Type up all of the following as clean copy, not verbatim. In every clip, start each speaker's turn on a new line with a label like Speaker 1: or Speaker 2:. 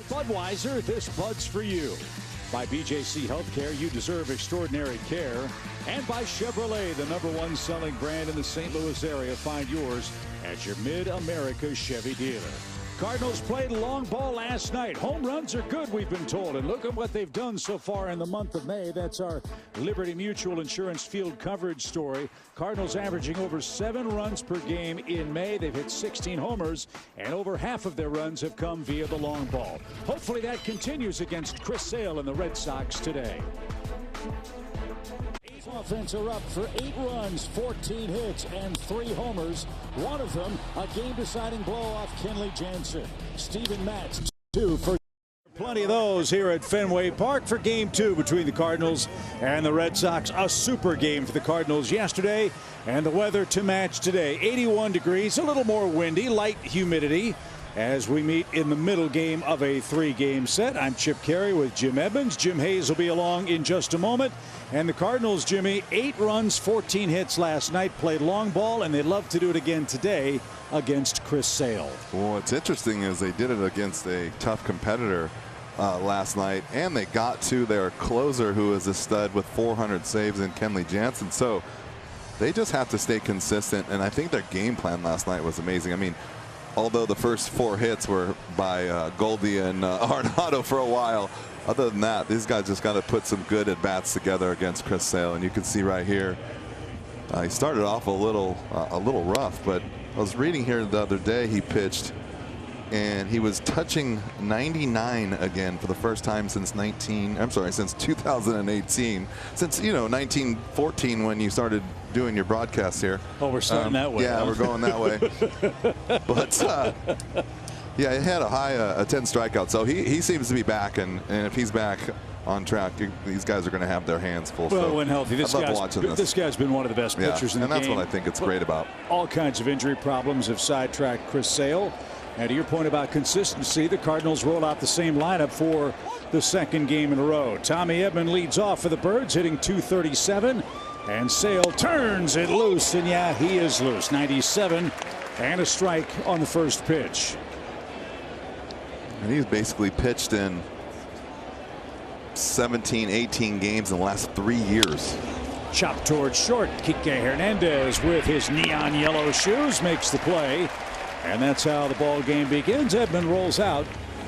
Speaker 1: Budweiser, this Bud's for you. By BJC Healthcare, you deserve extraordinary care. And by Chevrolet, the #1 selling brand in the St. Louis area. Find yours at your Mid-America Chevy dealer. Cardinals played long ball last night. Home runs are good, we've been told. And look at what they've done so far in the month of May. That's our Liberty Mutual Insurance field coverage story. Cardinals averaging over 7 runs per game in May. They've hit 16 homers, and over half of their runs have come via the long ball. Hopefully that continues against Chris Sale and the Red Sox today. Offense are up for 8 runs, 14 hits, and 3 homers. One of them, a game-deciding blow-off Kenley Jansen. Steven Matz, 2 for... Plenty of those here at Fenway Park for Game 2 between the Cardinals and the Red Sox. A super game for the Cardinals yesterday, and the weather to match today. 81 degrees, a little more windy, light humidity. As we meet in the middle game of a 3-game set, I'm Chip Carey with Jim Edmonds. Jim Hayes will be along in just a moment. And the Cardinals, Jimmy, 8 runs, 14 hits last night, played long ball, and they'd love to do it again today against Chris Sale.
Speaker 2: Well, what's interesting is they did it against a tough competitor last night, and they got to their closer, who is a stud with 400 saves in Kenley Jansen. So they just have to stay consistent, and I think their game plan last night was amazing. I mean, although the first 4 hits were by Goldie and Arenado for a while, other than that, these guys just got to put some good at-bats together against Chris Sale. And you can see right here, he started off a little rough, but I was reading here the other day he pitched, and he was touching 99 again for the first time since 2018. Since, 1914 when you started doing your broadcast here.
Speaker 1: Oh, we're starting that way.
Speaker 2: Yeah,
Speaker 1: huh?
Speaker 2: we're going that way. But yeah, he had a high 10 strikeouts, so he seems to be back, and if he's back on track, these guys are going to have their hands full.
Speaker 1: Well,
Speaker 2: so
Speaker 1: when healthy, this guy's been one of the best pitchers in the game.
Speaker 2: And that's what I think it's great about.
Speaker 1: All kinds of injury problems have sidetracked Chris Sale. And to your point about consistency, the Cardinals roll out the same lineup for the 2nd game in a row. Tommy Edman leads off for the Birds, hitting .237, and Sale turns it loose, and yeah, he is loose. 97 and a strike on the first pitch.
Speaker 2: And he's basically pitched in 17, 18 games in the last 3 years.
Speaker 1: Chopped towards short. Kike Hernandez with his neon yellow shoes makes the play. And that's how the ball game begins. Edman rolls out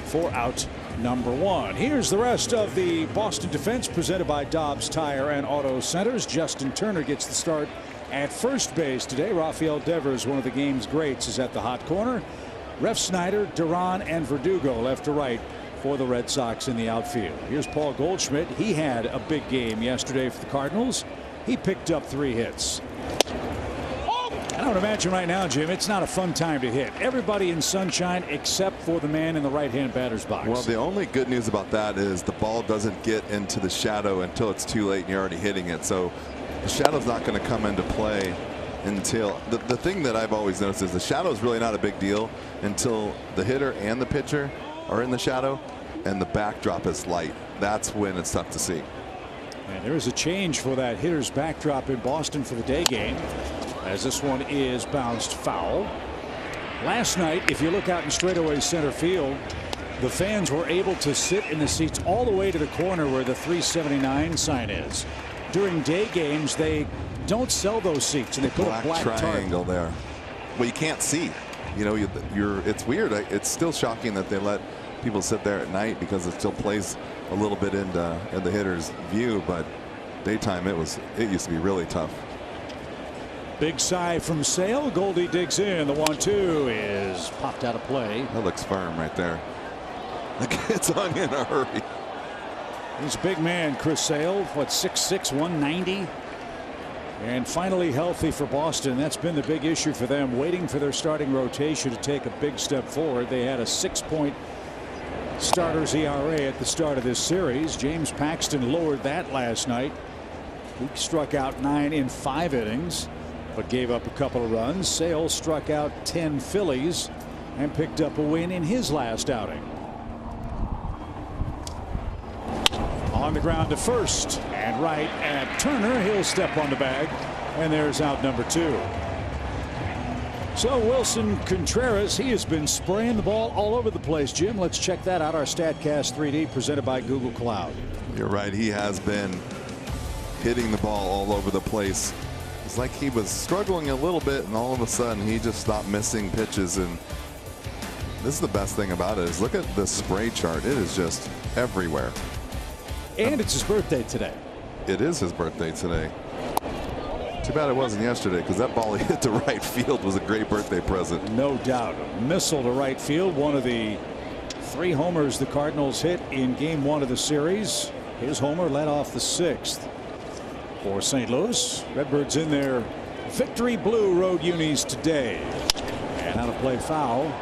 Speaker 1: for out number 1. Here's the rest of the Boston defense presented by Dobbs Tire and Auto Centers. Justin Turner gets the start at first base today. Rafael Devers, one of the game's greats, is at the hot corner. Ref Snyder, Duran, and Verdugo left to right for the Red Sox in the outfield. Here's Paul Goldschmidt. He had a big game yesterday for the Cardinals. He picked up 3 hits. I would imagine right now, Jim, it's not a fun time to hit. Everybody in sunshine except for the man in the right-hand batter's box.
Speaker 2: Well, the only good news about that is the ball doesn't get into the shadow until it's too late and you're already hitting it. So the shadow's not going to come into play until the thing that I've always noticed is the shadow is really not a big deal until the hitter and the pitcher are in the shadow and the backdrop is light. That's when it's tough to see.
Speaker 1: And there is a change for that hitter's backdrop in Boston for the day game, as this one is bounced foul. Last night, if you look out in straightaway center field, the fans were able to sit in the seats all the way to the corner where the 379 sign is. During day games, they don't sell those seats, and they put a black
Speaker 2: triangle there. Well, you can't see. It's weird. It's still shocking that they let people sit there at night because it still plays a little bit in the hitter's view, but daytime it used to be really tough.
Speaker 1: Big sigh from Sale. Goldie digs in. The 1-2 is popped out of play.
Speaker 2: That looks firm right there. The kid's hung in a hurry.
Speaker 1: He's a big man, Chris Sale. What, 6'6", 190? And finally healthy for Boston. That's been the big issue for them, waiting for their starting rotation to take a big step forward. They had a 6-point starters ERA at the start of this series. James Paxton lowered that last night. He struck out 9 in 5 innings, but gave up a couple of runs. Sale struck out 10 Phillies and picked up a win in his last outing. On the ground to first and right at Turner. He'll step on the bag, and there's out number 2. So Wilson Contreras, he has been spraying the ball all over the place. Jim, let's check that out. Our StatCast 3D presented by Google Cloud.
Speaker 2: You're right. He has been hitting the ball all over the place. It's like he was struggling a little bit, and all of a sudden he just stopped missing pitches. And this is the best thing about it is look at the spray chart. It is just everywhere.
Speaker 1: And it's his birthday today.
Speaker 2: It is his birthday today. Too bad it wasn't yesterday, because that ball he hit to right field was a great birthday present.
Speaker 1: No doubt. A missile to right field. One of the 3 homers the Cardinals hit in game 1 of the series. His homer led off the 6th for St. Louis. Redbirds in their victory blue road unis today. And out of play foul.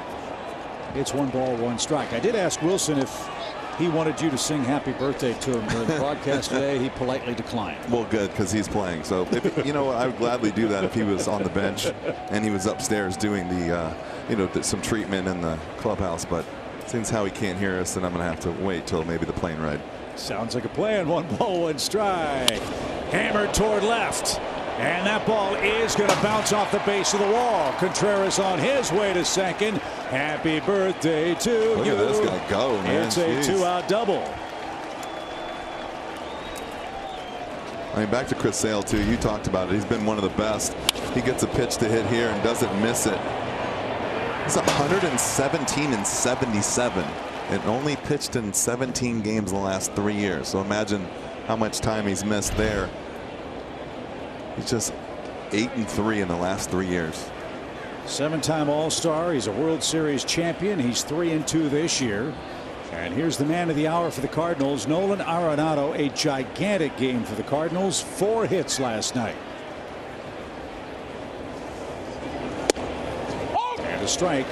Speaker 1: It's 1 ball, 1 strike. I did ask Wilson if he wanted you to sing happy birthday to him during the broadcast today. He politely declined.
Speaker 2: Well, good, because he's playing. So, if, you know what, I would gladly do that if he was on the bench and he was upstairs doing the, some treatment in the clubhouse. But since how he can't hear us, then I'm going to have to wait till maybe the plane ride.
Speaker 1: Sounds like a plan. 1 ball, 1 strike. Hammered toward left. And that ball is going to bounce off the base of the wall. Contreras on his way to second. Happy birthday to you.
Speaker 2: Look at this guy go, man.
Speaker 1: It's a 2-out double.
Speaker 2: I mean, back to Chris Sale, too. You talked about it. He's been one of the best. He gets a pitch to hit here and doesn't miss it. He's 117 and 77 and only pitched in 17 games in the last 3 years. So imagine how much time he's missed there. He's just 8-3 in the last 3 years.
Speaker 1: 7-time All-Star. He's a World Series champion. He's 3-2 this year. And here's the man of the hour for the Cardinals, Nolan Arenado. A gigantic game for the Cardinals. 4 hits last night. And a strike,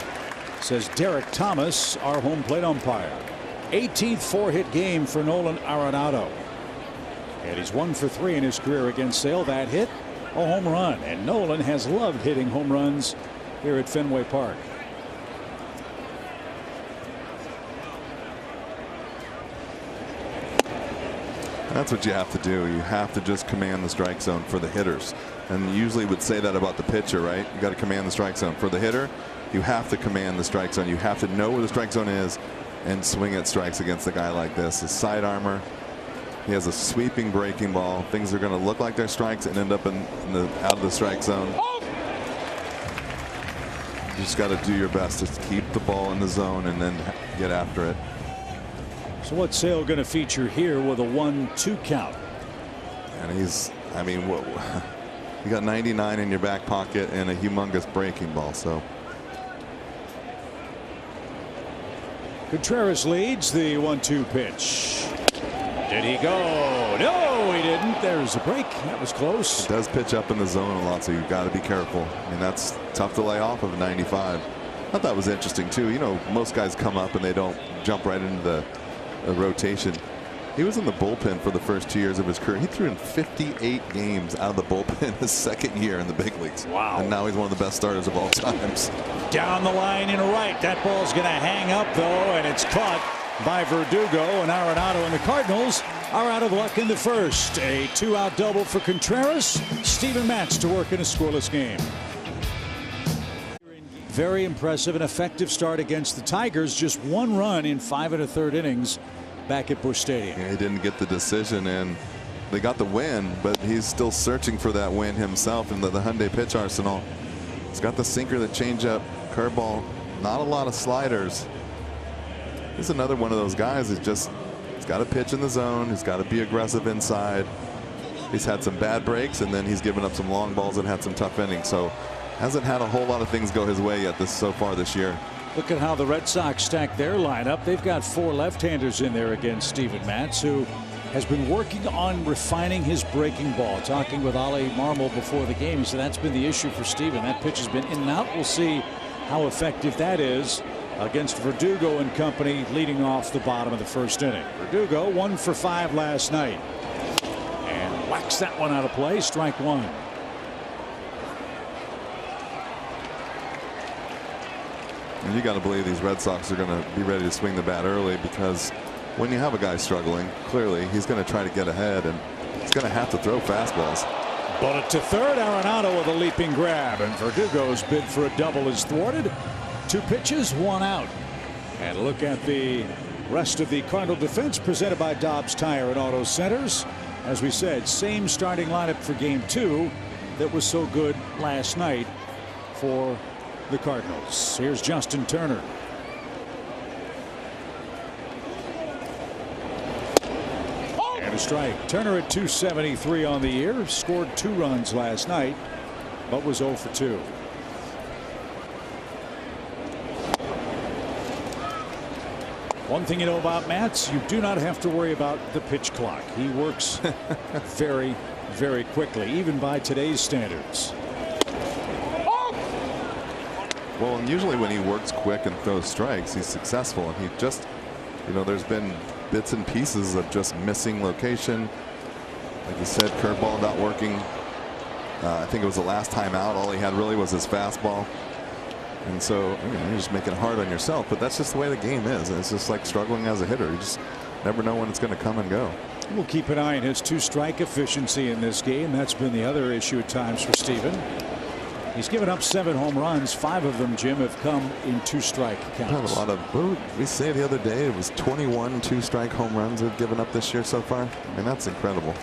Speaker 1: says Derek Thomas, our home plate umpire. 18th 4-hit game for Nolan Arenado. And he's 1 for 3 in his career against Sale. That hit, a home run. And Nolan has loved hitting home runs here at Fenway Park.
Speaker 2: That's what you have to do. You have to just command the strike zone for the hitters. And you usually would say that about the pitcher, right? You got to command the strike zone. For the hitter, you have to command the strike zone. You have to know where the strike zone is and swing at strikes against a guy like this. His side armor. He has a sweeping breaking ball. Things are going to look like they're strikes and end up out of the strike zone. You just got to do your best to keep the ball in the zone and then get after it.
Speaker 1: So what's Sale going to feature here with a 1-2 count?
Speaker 2: And he's, I mean, you got 99 in your back pocket and a humongous breaking ball. So
Speaker 1: Contreras leads the 1-2 pitch. Did he go? No, he didn't. There's a break. That was close.
Speaker 2: It does pitch up in the zone a lot, so you've got to be careful. I mean, that's tough to lay off of 95. I thought that was interesting, too. You know, most guys come up and they don't jump right into the rotation. He was in the bullpen for the first 2 years of his career. He threw in 58 games out of the bullpen his second year in the big leagues.
Speaker 1: Wow.
Speaker 2: And now he's one of the best starters of all times.
Speaker 1: Down the line in right. That ball's going to hang up, though, and it's caught by Verdugo. And Arenado and the Cardinals are out of luck in the first. A 2-out double for Contreras. Steven Matz to work in a scoreless game. Very impressive and effective start against the Tigers. Just 1 run in 5 1/3 innings back at Busch Stadium.
Speaker 2: Yeah, he didn't get the decision, and they got the win, but he's still searching for that win himself in the Hyundai pitch arsenal. He's got the sinker, the changeup, curveball, not a lot of sliders. He's another one of those guys who's just, he's got to pitch in the zone. He's got to be aggressive inside. He's had some bad breaks, and then he's given up some long balls and had some tough innings. So hasn't had a whole lot of things go his way yet so far this year.
Speaker 1: Look at how the Red Sox stack their lineup. They've got 4 left-handers in there against Steven Matz, who has been working on refining his breaking ball. Talking with Ali Marmol before the game, he said that's been the issue for Steven. That pitch has been in and out. We'll see how effective that is against Verdugo and company, leading off the bottom of the first inning. Verdugo 1 for 5 last night and whacks that one out of play. Strike 1.
Speaker 2: And you got to believe these Red Sox are going to be ready to swing the bat early, because when you have a guy struggling, clearly he's going to try to get ahead, and he's going to have to throw fastballs.
Speaker 1: Bullet to third. Arenado with a leaping grab, and Verdugo's bid for a double is thwarted. 2 pitches, 1 out. And look at the rest of the Cardinal defense presented by Dobbs Tire and Auto Centers. As we said, same starting lineup for game 2 that was so good last night for the Cardinals. Here's Justin Turner. And a strike. Turner at 273 on the year. Scored 2 runs last night, but was 0 for 2. One thing you know about Matz, you do not have to worry about the pitch clock. He works very, very quickly, even by today's standards.
Speaker 2: Well, and usually when he works quick and throws strikes, he's successful. And he just, there's been bits and pieces of just missing location. Like you said, curveball not working. I think it was the last time out. All he had really was his fastball. And so you're just making it hard on yourself. But that's just the way the game is. It's just like struggling as a hitter. You just never know when it's going to come and go.
Speaker 1: We'll keep an eye on his 2-strike efficiency in this game. That's been the other issue at times for Steven. He's given up 7 home runs. 5 of them, Jim, have come in 2-strike counts.
Speaker 2: A lot of, what did we say the other day? It was 21 2-strike home runs they've given up this year so far. I mean, that's incredible.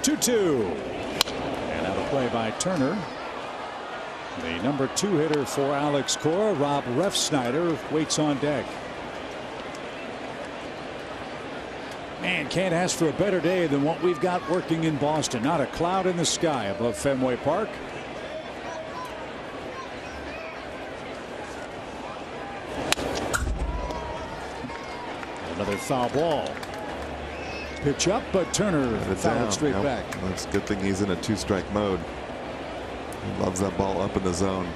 Speaker 1: 2-2. And out of play by Turner. The number 2 hitter for Alex Cora, Rob Refsnyder, waits on deck. Man, can't ask for a better day than what we've got working in Boston. Not a cloud in the sky above Fenway Park. Another foul ball. Pitch up, but Turner fouled straight back.
Speaker 2: It's a good thing he's in a 2-strike mode. He loves that ball up in the zone.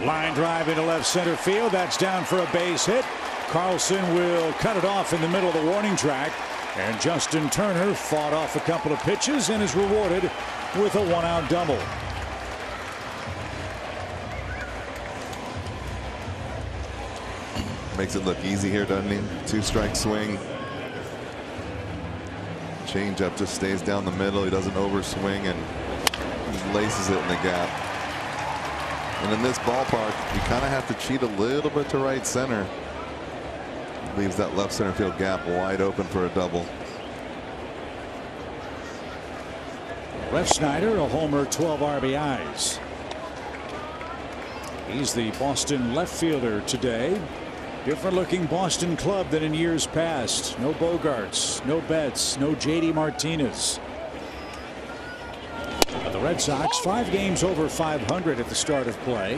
Speaker 1: Line drive into left center field. That's down for a base hit. Carlson will cut it off in the middle of the warning track. And Justin Turner fought off a couple of pitches and is rewarded with a 1-out double.
Speaker 2: Makes it look easy here, doesn't he? 2-strike swing. Changeup just stays down the middle. He doesn't overswing and he laces it in the gap. And in this ballpark, you kind of have to cheat a little bit to right center. Leaves that left center field gap wide open for a double.
Speaker 1: Refsnyder, a homer, 12 RBIs. He's the Boston left fielder today. Different looking Boston club than in years past. No Bogarts, no Betts, no JD Martinez. The Red Sox 5 games over 500 at the start of play.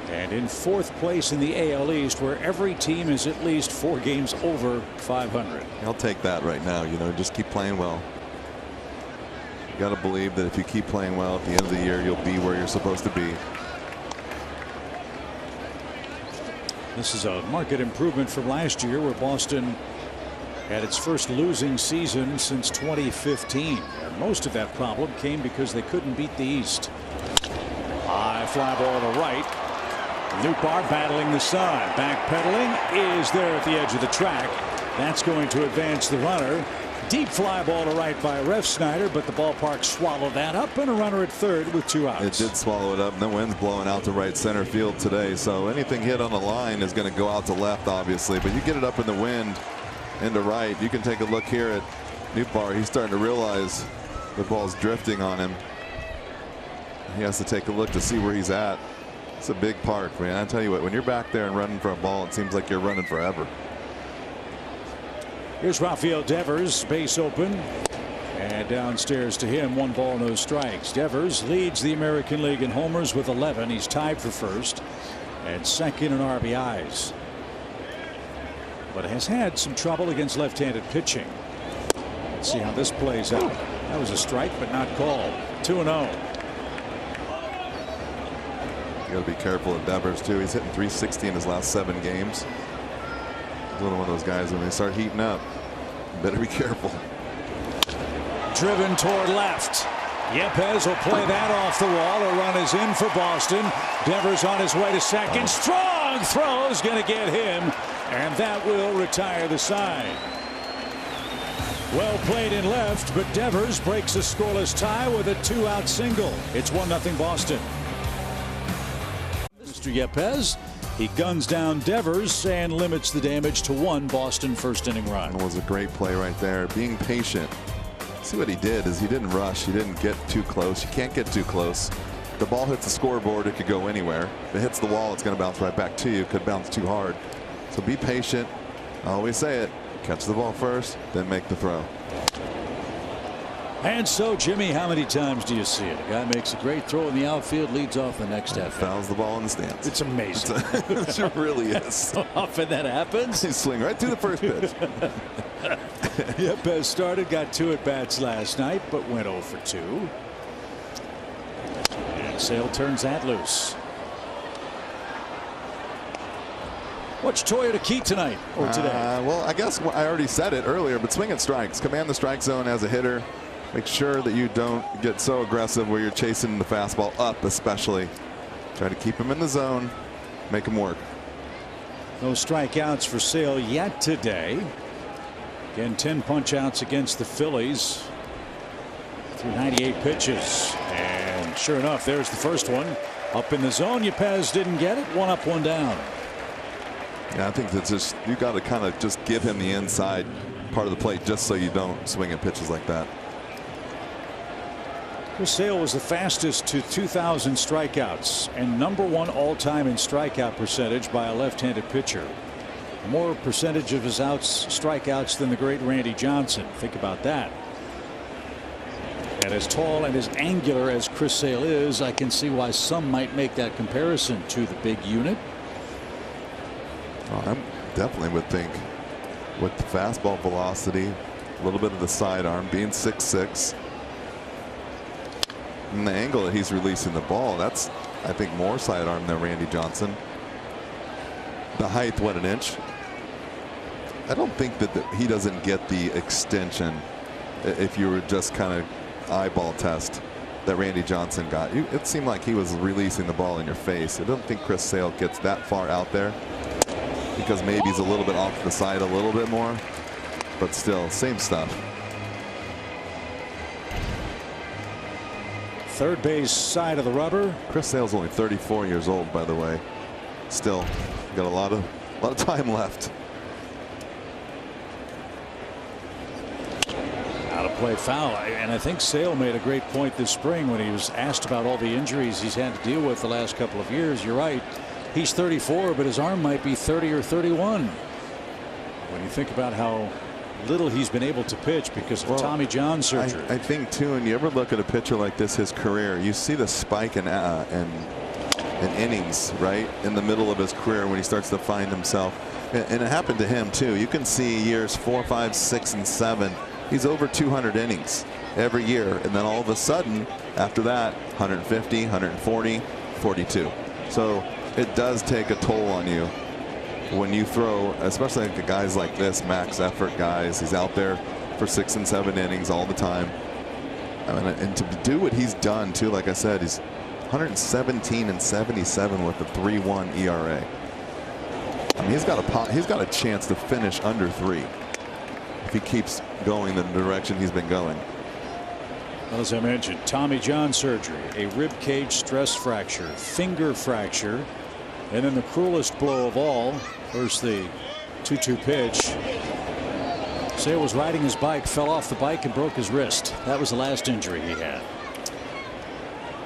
Speaker 1: And in 4th place in the AL East, where every team is at least 4 games over 500.
Speaker 2: I'll take that right now. Just keep playing well. You got to believe that if you keep playing well at the end of the year, you'll be where you're supposed to be.
Speaker 1: This is a market improvement from last year, where Boston had its first losing season since 2015. And most of that problem came because they couldn't beat the East. High fly ball to right. Nootbaar battling the sun. Backpedaling is there at the edge of the track. That's going to advance the runner. Deep fly ball to right by Refsnyder, but the ballpark swallowed that up, and a runner at third with 2 outs.
Speaker 2: It did swallow it up, and the wind's blowing out to right center field today. So anything hit on the line is going to go out to left, obviously. But you get it up in the wind into right. You can take a look here at Nootbaar. He's starting to realize the ball's drifting on him. He has to take a look to see where he's at. It's a big park, man. I tell you what, when you're back there and running for a ball, it seems like you're running forever.
Speaker 1: Here's Rafael Devers, base open, and downstairs to him, 1 ball, no strikes. Devers leads the American League in homers with 11. He's tied for first and second in RBIs, but has had some trouble against left-handed pitching. Let's see how this plays out. That was a strike, but not called. 2-0.
Speaker 2: You got to be careful of Devers too. He's hitting .360 in his last 7 games. He's one of those guys, when they start heating up, you better be careful.
Speaker 1: Driven toward left. Yepez will play that off the wall. A run is in for Boston. Devers on his way to second. Strong long throw is going to get him, and that will retire the side. Well played in left, but Devers breaks a scoreless tie with a 2-out single. It's 1-0 Boston. Mr. Yepez, he guns down Devers and limits the damage to 1 Boston first inning run.
Speaker 2: It was a great play right there. Being patient. See what he did is he didn't rush. He didn't get too close. You can't get too close. If the ball hits the scoreboard, it could go anywhere. If it hits the wall, it's going to bounce right back to you. It could bounce too hard. So be patient. I always say it. Catch the ball first, then make the throw.
Speaker 1: And so, Jimmy, how many times do you see it? A guy makes a great throw in the outfield, leads off the next at bat.
Speaker 2: Fouls the ball in the stands.
Speaker 1: It's amazing.
Speaker 2: It really is.
Speaker 1: How often that happens?
Speaker 2: He swing right through the first pitch.
Speaker 1: Yepez started, got 2 at-bats last night, but went 0 for 2. And Sale turns that loose. What's Toyota key tonight or today?
Speaker 2: Well, I guess I already said it earlier, but swing at strikes. Command the strike zone as a hitter. Make sure that you don't get so aggressive where you're chasing the fastball up, especially. Try to keep him in the zone, make him work.
Speaker 1: No strikeouts for Sale yet today. Again, 10 punch outs against the Phillies through 98 pitches. And sure enough, there's the first one. Up in the zone. Yepez didn't get it. 1 up, 1 down.
Speaker 2: Yeah, I think that's just, you got to kind of just give him the inside part of the plate just so you don't swing at pitches like that.
Speaker 1: Chris Sale was the fastest to 2,000 strikeouts and #1 all-time in strikeout percentage by a left-handed pitcher. More percentage of his strikeouts than the great Randy Johnson. Think about that. And as tall and as angular as Chris Sale is, I can see why some might make that comparison to the big unit.
Speaker 2: I definitely would think with the fastball velocity, a little bit of the sidearm, being 6'6", and the angle that he's releasing the ball, that's, I think, more sidearm than Randy Johnson. The height, what, 1 inch? I don't think that he doesn't get the extension if you were just kind of eyeball test that Randy Johnson got. It seemed like he was releasing the ball in your face. I don't think Chris Sale gets that far out there because maybe he's a little bit off the side a little bit more, but still same stuff.
Speaker 1: Third base side of the rubber.
Speaker 2: Chris Sale's only 34 years old, by the way. Still got a lot of time left.
Speaker 1: Out of play foul. And I think Sale made a great point this spring when he was asked about all the injuries he's had to deal with the last couple of years. You're right. He's 34, but his arm might be 30 or 31. When you think about how little he's been able to pitch because of Tommy John surgery.
Speaker 2: I think too, and you ever look at a pitcher like this, his career, you see the spike in innings right in the middle of his career when he starts to find himself. And it happened to him too. You can see years 4, 5, 6, and 7. He's over 200 innings every year, and then all of a sudden after that 150, 140, 42. So it does take a toll on you when you throw, especially like the guys like this, max effort guys. He's out there for 6 and 7 innings all the time. I mean, and to do what he's done too, like I said, he's 117 and 77 with a 3.1 ERA. I mean, he's got a chance to finish under 3 if he keeps going the direction he's been going.
Speaker 1: Well, as I mentioned, Tommy John surgery, a rib cage stress fracture, finger fracture, and then the cruelest blow of all, first the 2-2 pitch. Sale was riding his bike, fell off the bike and broke his wrist. That was the last injury he had.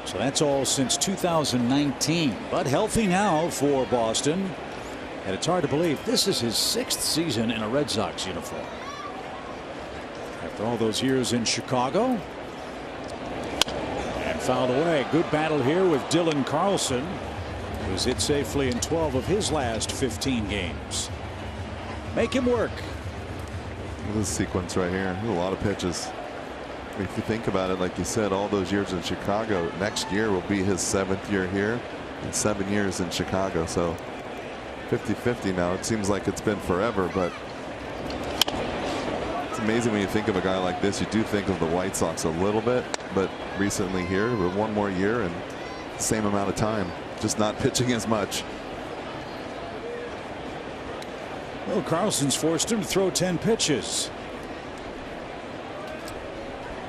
Speaker 1: So that's all since 2019, but healthy now for Boston. And it's hard to believe this is his 6th season in a Red Sox uniform. After all those years in Chicago. And fouled away. Good battle here with Dylan Carlson, who's hit safely in 12 of his last 15 games. Make him work.
Speaker 2: Look at this sequence right here. There's a lot of pitches. If you think about it, like you said, all those years in Chicago, next year will be his 7th year here and 7 years in Chicago. So 50-50 now. It seems like it's been forever, but it's amazing when you think of a guy like this. You do think of the White Sox a little bit, but recently here with 1 more year and same amount of time, just not pitching as much.
Speaker 1: Well, Carlson's forced him to throw 10 pitches.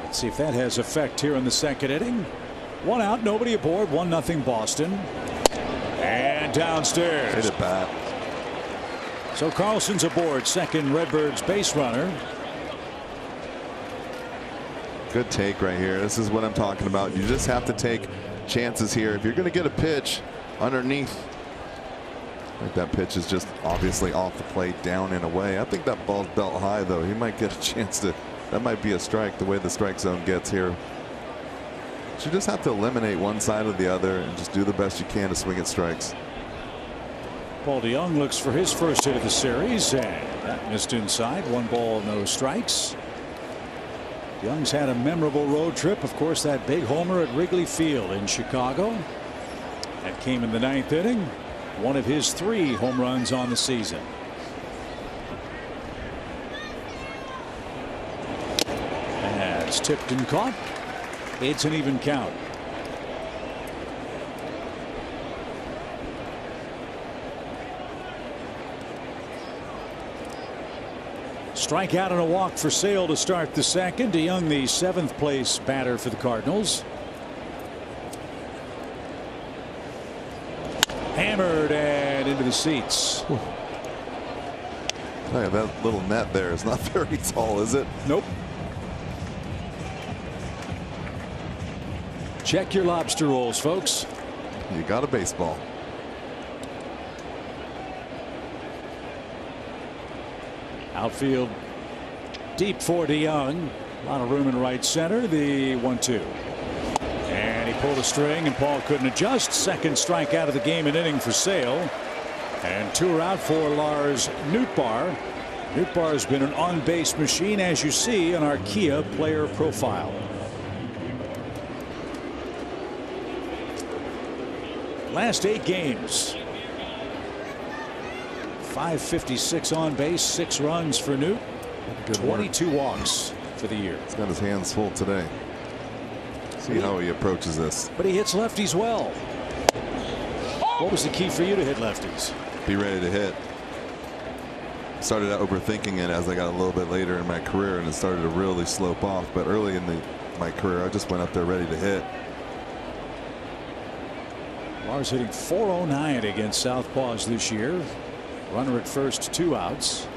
Speaker 1: Let's see if that has effect here in the second inning. 1 out, nobody aboard, 1-0 Boston. And downstairs.
Speaker 2: Hit it back.
Speaker 1: So Carlson's aboard, second Redbirds base runner.
Speaker 2: Good take right here. This is what I'm talking about. You just have to take chances here. If you're going to get a pitch underneath, I think that pitch is just obviously off the plate, down and away. I think that ball's belt high, though. He might get a chance to. That might be a strike the way the strike zone gets here. So you just have to eliminate one side or the other and just do the best you can to swing at strikes.
Speaker 1: Paul DeJong looks for his first hit of the series, and that missed inside. 1 ball, no strikes. DeJong's had a memorable road trip. Of course, that big homer at Wrigley Field in Chicago. That came in the 9th inning. One of his 3 home runs on the season. That's tipped and caught. It's an even count. Strikeout and a walk for Sale to start the second. DeJong, the 7th place batter for the Cardinals. Hammered and into the seats.
Speaker 2: Hey, that little net there is not very tall, is it?
Speaker 1: Nope. Check your lobster rolls, folks.
Speaker 2: You got a baseball.
Speaker 1: Outfield deep for DeJong. A lot of room in right center. The 1-2. And he pulled a string and Paul couldn't adjust. Second strikeout of the game and inning for Sale. And 2 are out for Lars Nootbaar. Nootbaar has been an on-base machine, as you see on our Kia player profile. Last 8 games. 556 on base, 6 runs for Newt, 22 walks for the year.
Speaker 2: He's got his hands full today. See how he approaches this.
Speaker 1: But he hits lefties well. What was the key for you to hit lefties?
Speaker 2: Be ready to hit. Started out overthinking it as I got a little bit later in my career, and it started to really slope off. But early in my career, I just went up there ready to hit.
Speaker 1: Lars hitting .409 against Southpaws this year. Runner at first, 2 outs.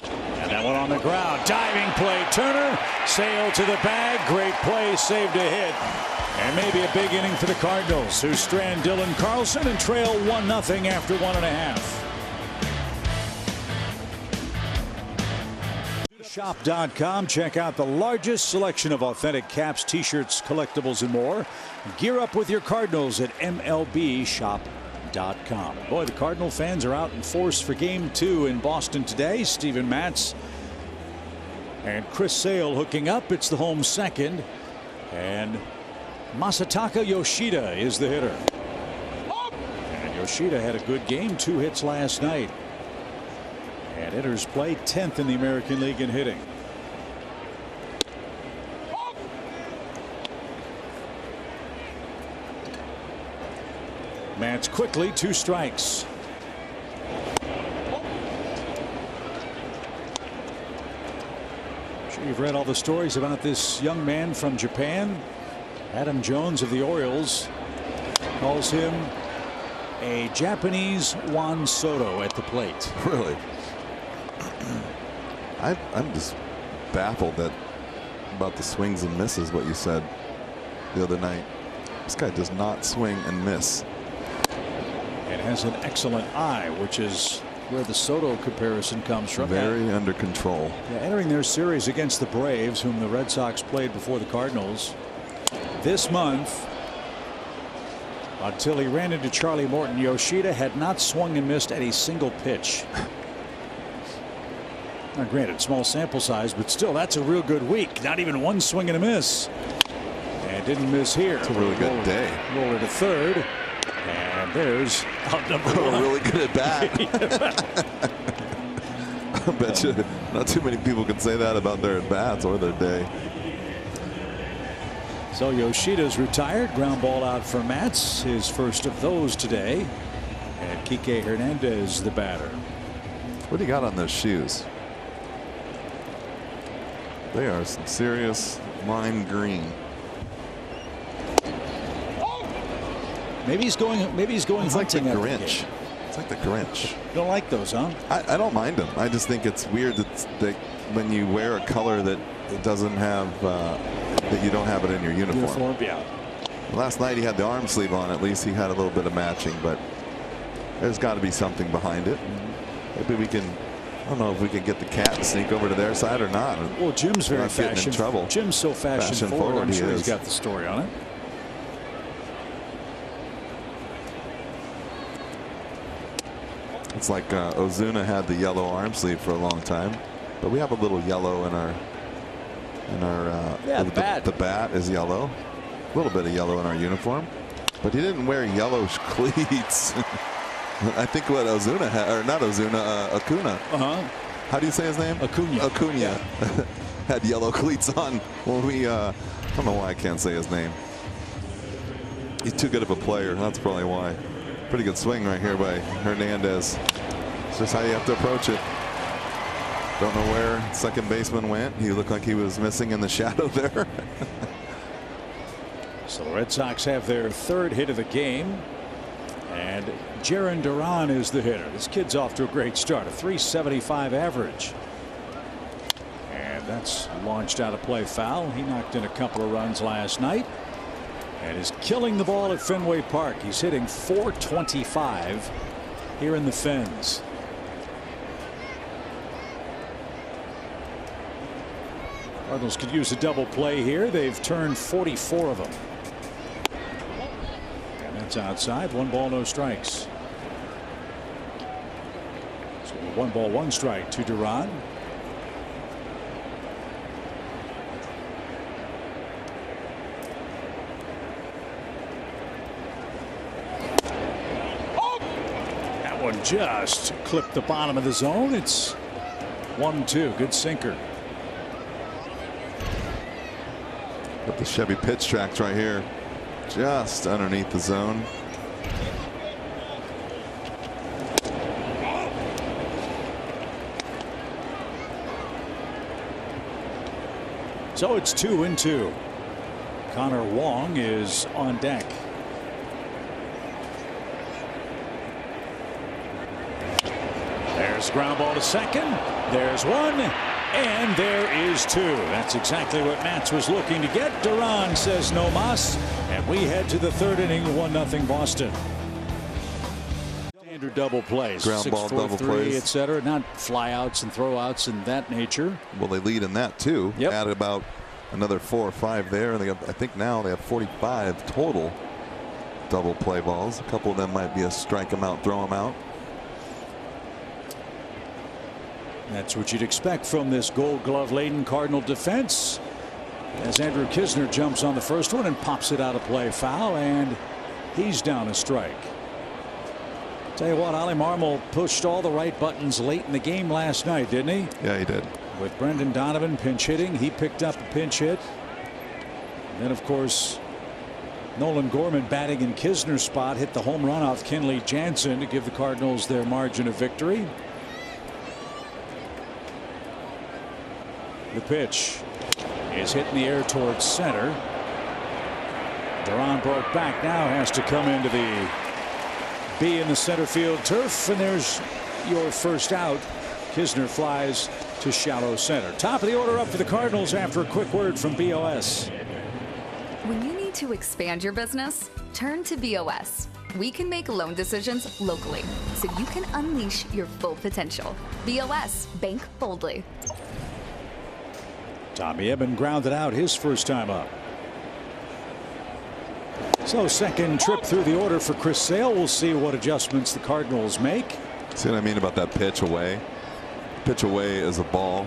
Speaker 1: And that one on the ground. Diving play. Turner. Sale to the bag. Great play. Saved a hit. And maybe a big inning for the Cardinals, who strand Dylan Carlson and trail 1-0 after 1.5. Shop.com. Check out the largest selection of authentic caps, t-shirts, collectibles, and more. Gear up with your Cardinals at MLBshop.com. Boy, the Cardinal fans are out in force for Game 2 in Boston today. Steven Matz and Chris Sale hooking up. It's the home second, and Masataka Yoshida is the hitter. And Yoshida had a good game, 2 hits last night. And enters play 10th in the American League in hitting. Matz quickly, 2 strikes. I'm sure you've read all the stories about this young man from Japan. Adam Jones of the Orioles calls him a Japanese Juan Soto at the plate.
Speaker 2: Really? I'm just baffled about the swings and misses, what you said the other night. This guy does not swing and miss.
Speaker 1: And has an excellent eye, which is where the Soto comparison comes from.
Speaker 2: Very under control.
Speaker 1: Yeah, entering their series against the Braves, whom the Red Sox played before the Cardinals this month, until he ran into Charlie Morton, Yoshida had not swung and missed at a single pitch. Now, granted, small sample size, but still, that's a real good week. Not even 1 swing and a miss. And didn't miss here.
Speaker 2: It's a really good day.
Speaker 1: Roller to third. And there's out number 1.
Speaker 2: Really good at bat. I bet you not too many people can say that about their at bats or their day.
Speaker 1: So Yoshida's retired. Ground ball out for Matz, his first of those today. And Kike Hernandez, the batter.
Speaker 2: What do you got on those shoes? They are some serious lime green.
Speaker 1: Maybe he's going.
Speaker 2: It's like the
Speaker 1: hunting after
Speaker 2: Grinch. It's like the Grinch.
Speaker 1: You don't like those, huh?
Speaker 2: I don't mind them. I just think it's weird that when you wear a color that it doesn't have that you don't have it in your uniform.
Speaker 1: Yeah.
Speaker 2: Last night he had the arm sleeve on. At least he had a little bit of matching, but there's got to be something behind it. Maybe we can. I don't know if we can get the cat to sneak over to their side or not.
Speaker 1: Well, Jim's very
Speaker 2: fashion. In trouble.
Speaker 1: Jim's so fashion forward. I'm sure he's got the story on it.
Speaker 2: It's like Ozuna had the yellow arm sleeve for a long time, but we have a little yellow in our
Speaker 1: bat.
Speaker 2: The bat is yellow, a little bit of yellow in our uniform, but he didn't wear yellow cleats. I think what Ozuna had, or not Ozuna, Acuna. How do you say his name? Acuna. Yeah. Had yellow cleats on when we. I don't know why I can't say his name. He's too good of a player. That's probably why. Pretty good swing right here by Hernandez. It's just how you have to approach it. Don't know where second baseman went. He looked like he was missing in the shadow there.
Speaker 1: So the Red Sox have their third hit of the game. And Jarren Duran is the hitter. This kid's off to a great start. A .375 average. And that's launched out of play foul. He knocked in a couple of runs last night. And is killing the ball at Fenway Park. He's hitting .425 here in the Fens. Cardinals could use a double play here. They've turned 44 of them. And that's outside. 1 ball, no strikes. So 1 ball, 1 strike to Duran. One just clipped the bottom of the zone. It's 1-2. Good sinker.
Speaker 2: Got the Chevy pitch tracks right here, just underneath the zone.
Speaker 1: So it's 2-2. Connor Wong is on deck. There's ground ball to second. There's 1. And there is 2. That's exactly what Matz was looking to get. Duran says no mas. And we head to the third inning. 1-0 Boston. Standard double plays.
Speaker 2: Ground ball, double plays,
Speaker 1: etc. Not flyouts and throwouts and that nature.
Speaker 2: Well, they lead in that too.
Speaker 1: Yep.
Speaker 2: Add about another 4 or 5 there. And they have, I think now they have 45 total double play balls. A couple of them might be a strike them out, throw them out.
Speaker 1: That's what you'd expect from this Gold Glove laden Cardinal defense, as Andrew Knizner jumps on the first one and pops it out of play foul, and he's down a strike. Tell you what, Ollie Marmol pushed all the right buttons late in the game last night, didn't he?
Speaker 2: Yeah, he did.
Speaker 1: With Brendan Donovan pinch hitting, he picked up a pinch hit. And then of course Nolan Gorman batting in Knizner's spot hit the home run off Kenley Jansen to give the Cardinals their margin of victory. The pitch is hit in the air towards center. Duran broke back, now has to come into the B in the center field turf, and there's your first out. Knizner flies to shallow center. Top of the order up for the Cardinals after a quick word from BOS.
Speaker 3: When you need to expand your business, turn to BOS. We can make loan decisions locally so you can unleash your full potential. BOS, bank boldly.
Speaker 1: Tommy Edman grounded out his first time up. So second trip through the order for Chris Sale. We'll see what adjustments the Cardinals make.
Speaker 2: See what I mean about that pitch away? Pitch away is a ball,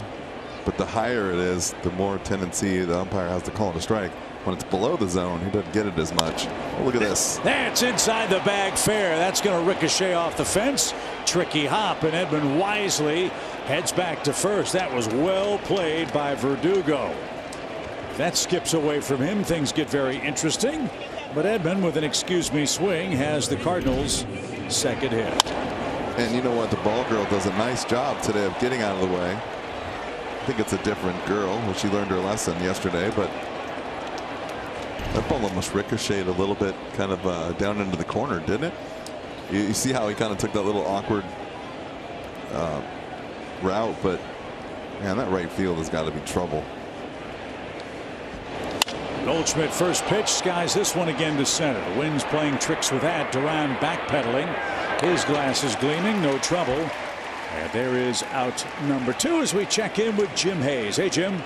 Speaker 2: but the higher it is, the more tendency the umpire has to call it a strike. When it's below the zone, he doesn't get it as much. Oh, look at this.
Speaker 1: That's inside the bag fair. That's going to ricochet off the fence. Tricky hop, and Edman wisely heads back to first. That was well played by Verdugo. That skips away from him. Things get very interesting. But Edman, with an excuse me swing, has the Cardinals' second hit.
Speaker 2: And you know what? The ball girl does a nice job today of getting out of the way. I think it's a different girl. Well, she learned her lesson yesterday, but that ball almost ricocheted a little bit kind of down into the corner, didn't it? You see how he kind of took that little awkward route, but man, that right field has got to be trouble.
Speaker 1: Goldschmidt first pitch, skies this one again to center. The wind's playing tricks with that. Duran backpedaling. His glasses gleaming, no trouble. And there is out number 2 as we check in with Jim Hayes. Hey, Jim.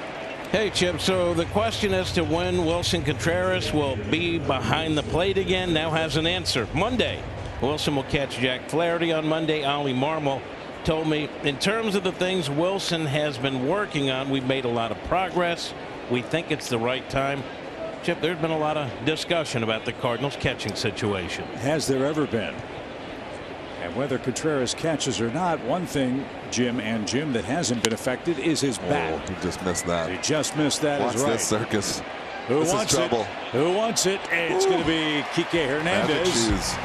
Speaker 4: Hey, Chip. So the question as to when Wilson Contreras will be behind the plate again now has an answer. Monday. Wilson will catch Jack Flaherty on Monday. Ollie Marmol told me in terms of the things Wilson has been working on, we've made a lot of progress. We think it's the right time. Chip, there's been a lot of discussion about the Cardinals catching situation.
Speaker 1: Has there ever been? And whether Contreras catches or not, one thing, Jim, that hasn't been affected is his bat.
Speaker 2: Oh, he just missed that.
Speaker 1: He just missed that.
Speaker 2: Watch
Speaker 1: is right.
Speaker 2: this circus.
Speaker 1: This
Speaker 2: is trouble.
Speaker 1: Who wants it? It's going to be Kike Hernandez.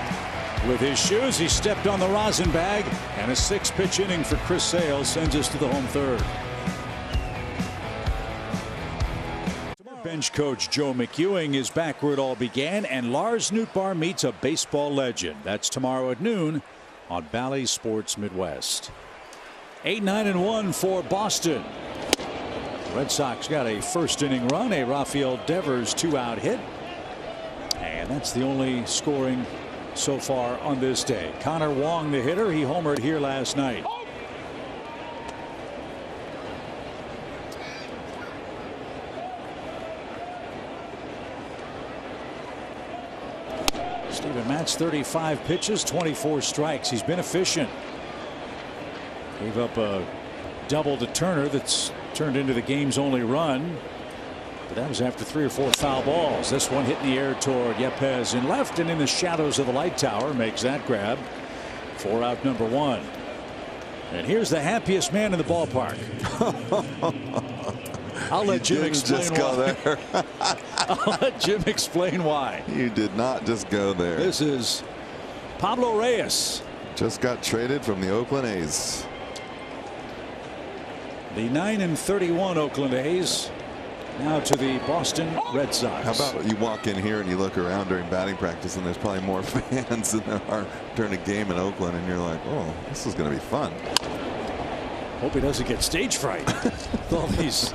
Speaker 1: With his shoes, he stepped on the rosin bag, and a 6-pitch inning for Chris Sale sends us to the home third. Bench coach Joe McEwing is back where it all began, and Lars Nootbaar meets a baseball legend. That's tomorrow at noon on Bally Sports Midwest. 8-9-1 for Boston. Red Sox got a first inning run, a Rafael Devers 2-out hit, and that's the only scoring so far on this day. Connor Wong, the hitter, he homered here last night. Steven Matz 35 pitches, 24 strikes. He's been efficient. Gave up a double to Turner that's turned into the game's only run. But that was after 3 or 4 foul balls. This one hit in the air toward Yepez in left and in the shadows of the light tower makes that grab for out number 1. And here's the happiest man in the ballpark. I'll let Jim explain
Speaker 2: just go
Speaker 1: why.
Speaker 2: there.
Speaker 1: I'll let Jim explain why.
Speaker 2: You did not just go there.
Speaker 1: This is Pablo Reyes.
Speaker 2: Just got traded from the Oakland A's.
Speaker 1: The 9-31 Oakland A's now to the Boston Red Sox.
Speaker 2: How about you walk in here and you look around during batting practice and there's probably more fans than there are during a game in Oakland, and you're like, oh, this is going to be fun.
Speaker 1: Hope he doesn't get stage fright with all these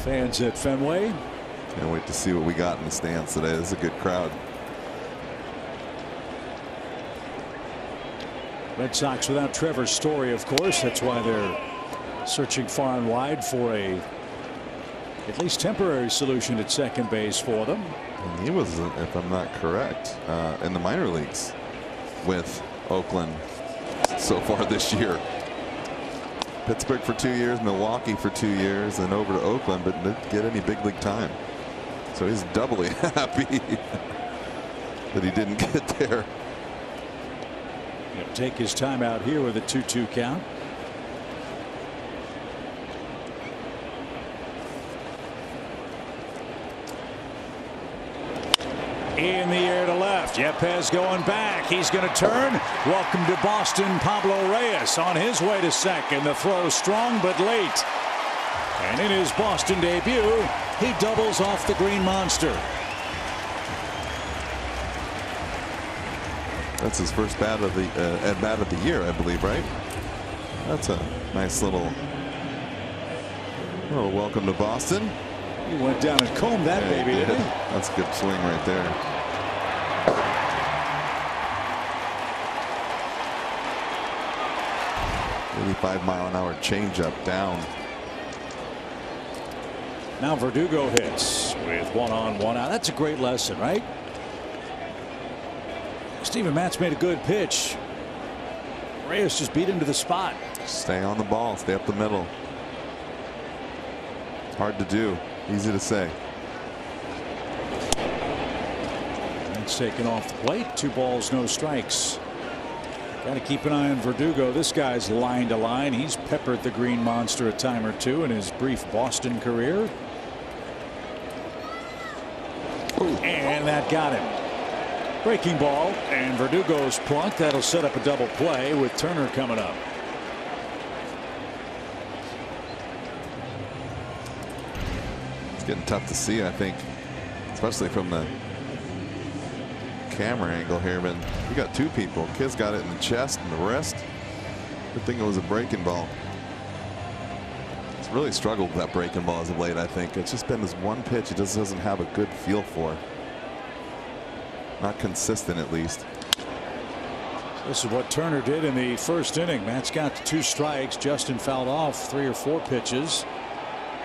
Speaker 1: fans at Fenway.
Speaker 2: Can't wait to see what we got in the stands today. This is a good crowd.
Speaker 1: Red Sox without Trevor Story, of course. That's why they're searching far and wide for a at least temporary solution at second base for them.
Speaker 2: And he was, if I'm not correct, in the minor leagues with Oakland so far this year. Pittsburgh for 2 years, Milwaukee for 2 years, and over to Oakland, but didn't get any big league time. So he's doubly happy that he didn't get there.
Speaker 1: He'll take his time out here with a 2-2 count. In the air to left. Yepez going back. He's going to turn. Welcome to Boston, Pablo Reyes on his way to second. The throw strong but late. And in his Boston debut, he doubles off the Green Monster.
Speaker 2: That's his first bat of the at bat of the year, I believe, right? That's a nice little welcome to Boston.
Speaker 1: He went down and combed that baby.
Speaker 2: Did. That's a good swing right there. .85-mile-an-hour changeup down.
Speaker 1: Now Verdugo hits with 1 on 1 out. That's a great lesson, right? Steven Matz made a good pitch. Reyes just beat him to the spot.
Speaker 2: Stay on the ball. Stay up the middle. Hard to do. Easy to say.
Speaker 1: That's taken off the plate. 2 balls, no strikes. Got to keep an eye on Verdugo. This guy's line to line. He's peppered the Green Monster a time or two in his brief Boston career. Ooh. And that got him. Breaking ball, and Verdugo's plunked. That'll set up a double play with Turner coming up.
Speaker 2: It's getting tough to see, I think, especially from the camera angle here. But we got two people. Kid's got it in the chest and the wrist. Good thing it was a breaking ball. He's really struggled with that breaking ball as of late, I think. It's just been this one pitch he just doesn't have a good feel for. Not consistent, at least.
Speaker 1: This is what Turner did in the first inning. Matt's got 2 strikes. Justin fouled off 3 or 4 pitches.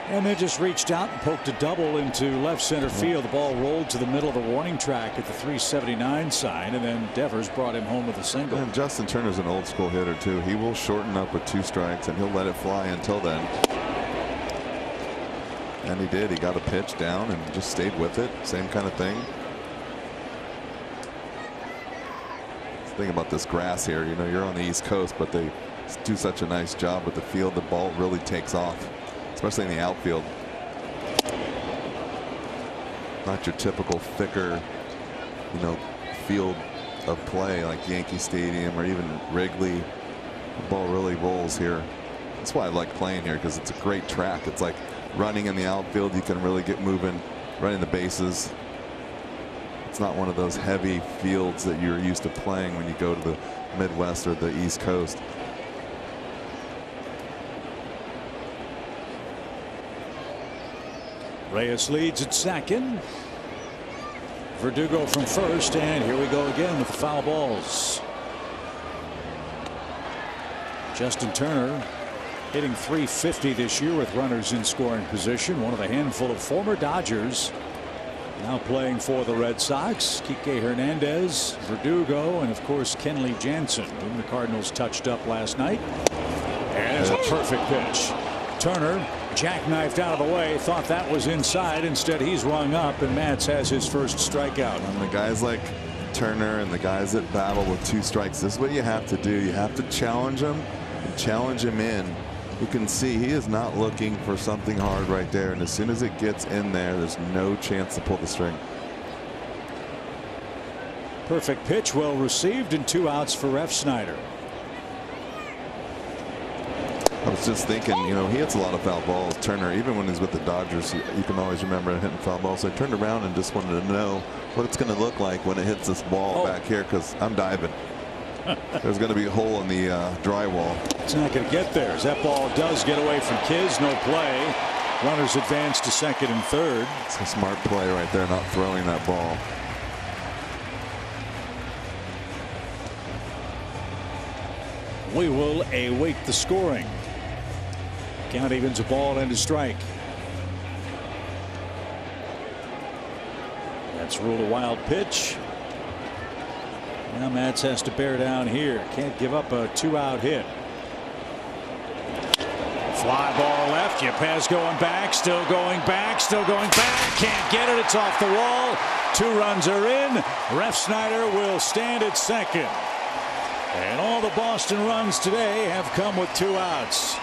Speaker 1: And then just reached out and poked a double into left center field. The ball rolled to the middle of the warning track at the 379 sign, and then Devers brought him home with a single.
Speaker 2: And Justin Turner's an old school hitter too. He will shorten up with 2 strikes and he'll let it fly until then. And he did. He got a pitch down and just stayed with it. Same kind of thing. The thing about this grass here, you know, you're on the East Coast, but they do such a nice job with the field. The ball really takes off, especially in the outfield. Not your typical thicker, you know, field of play like Yankee Stadium or even Wrigley. The ball really rolls here. That's why I like playing here, because it's a great track. It's like running in the outfield. You can really get moving, running the bases. It's not one of those heavy fields that you're used to playing when you go to the Midwest or the East Coast.
Speaker 1: Reyes leads at second. Verdugo from first, and here we go again with the foul balls. Justin Turner hitting .350 this year with runners in scoring position. One of a handful of former Dodgers now playing for the Red Sox. Kike Hernandez, Verdugo, and of course Kenley Jansen, whom the Cardinals touched up last night. And it's a perfect pitch. Turner jackknifed out of the way, thought that was inside. Instead, he's rung up, and Matz has his first strikeout.
Speaker 2: And the guys like Turner and the guys that battle with 2 strikes, this is what you have to do. You have to challenge him and challenge him in. You can see he is not looking for something hard right there, and as soon as it gets in there, there's no chance to pull the string.
Speaker 1: Perfect pitch, well received, and 2 outs for Refsnyder.
Speaker 2: I was just thinking, you know, he hits a lot of foul balls. Turner, even when he's with the Dodgers, you can always remember hitting foul balls. So I turned around and just wanted to know what it's going to look like when it hits this ball back here, because I'm diving. There's going to be a hole in the drywall.
Speaker 1: It's not going to get there. As that ball does get away from Kiz, no play. Runners advance to second and third.
Speaker 2: It's a smart play right there, not throwing that ball.
Speaker 1: We will await the scoring. Count evens a ball and a strike. That's ruled a wild pitch. Now Matz has to bear down here. Can't give up a 2-out hit. Fly ball left. Yepez going back. Still going back. Still going back. Can't get it. It's off the wall. 2 runs are in. Refsnyder will stand at second. And all the Boston runs today have come with 2 outs.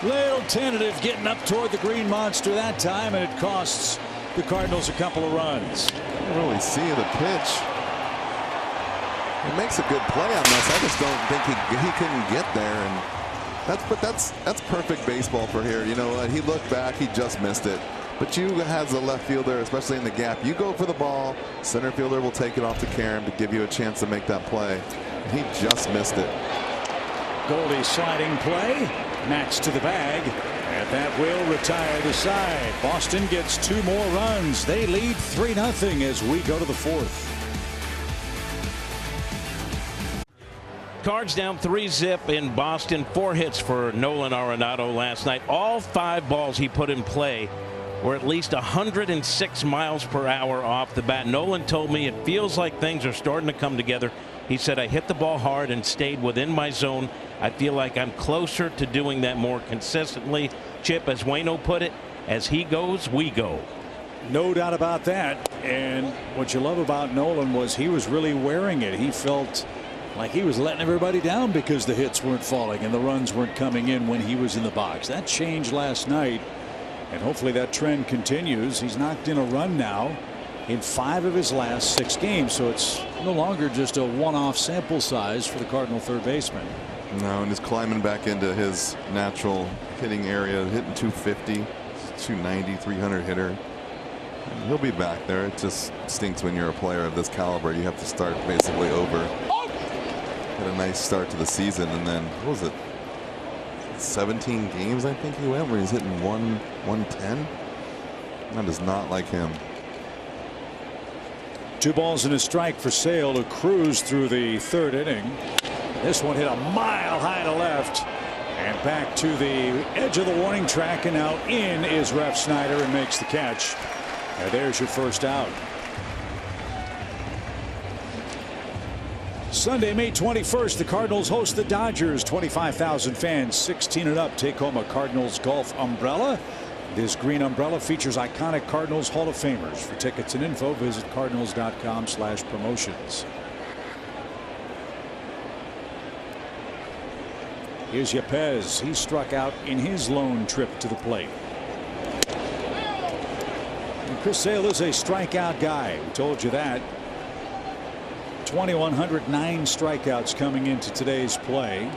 Speaker 1: Little tentative getting up toward the green monster that time, and it costs the Cardinals a couple of runs.
Speaker 2: I don't really see the pitch. He makes a good play on this. I just don't think he couldn't get there, and that's perfect baseball for here. You know what? He looked back, he just missed it. But you has a left fielder, especially in the gap. You go for the ball, center fielder will take it off to Karam to give you a chance to make that play. He just missed it.
Speaker 1: Goldie sliding play. Max to the bag. And that will retire the side. Boston gets 2 more runs. They lead 3-0 as we go to the 4th.
Speaker 4: Cards down 3-zip in Boston. 4 hits for Nolan Arenado last night. All 5 balls he put in play were at least 106 miles per hour off the bat. Nolan told me it feels like things are starting to come together. He said, I hit the ball hard and stayed within my zone. I feel like I'm closer to doing that more consistently. Chip, as Waino put it, as he goes, we go.
Speaker 1: No doubt about that. And what you love about Nolan was he was really wearing it. He felt like he was letting everybody down because the hits weren't falling and the runs weren't coming in when he was in the box. That changed last night. And hopefully that trend continues. He's knocked in a run now in 5 of his last 6 games. So it's no longer just a one-off sample size for the Cardinal third baseman.
Speaker 2: No, and he's climbing back into his natural hitting area, hitting 250, 290, 300 hitter. And he'll be back there. It just stinks when you're a player of this caliber. You have to start basically over. Had a nice start to the season, and then what was it? 17 games I think he went where he's hitting 110. That is not like him.
Speaker 1: 2 balls and a strike for Sale to cruise through the 3rd inning. This one hit a mile high to left and back to the edge of the warning track, and now in is Ref Snyder and makes the catch. And there's your first out. Sunday, May 21st, the Cardinals host the Dodgers. 25,000 fans, 16 and up, take home a Cardinals golf umbrella. This green umbrella features iconic Cardinals Hall of Famers. For tickets and info, visit cardinals.com/promotions. Here's Yepez. He struck out in his lone trip to the plate. And Chris Sale is a strikeout guy. We told you that. 2,109 strikeouts coming into today's play.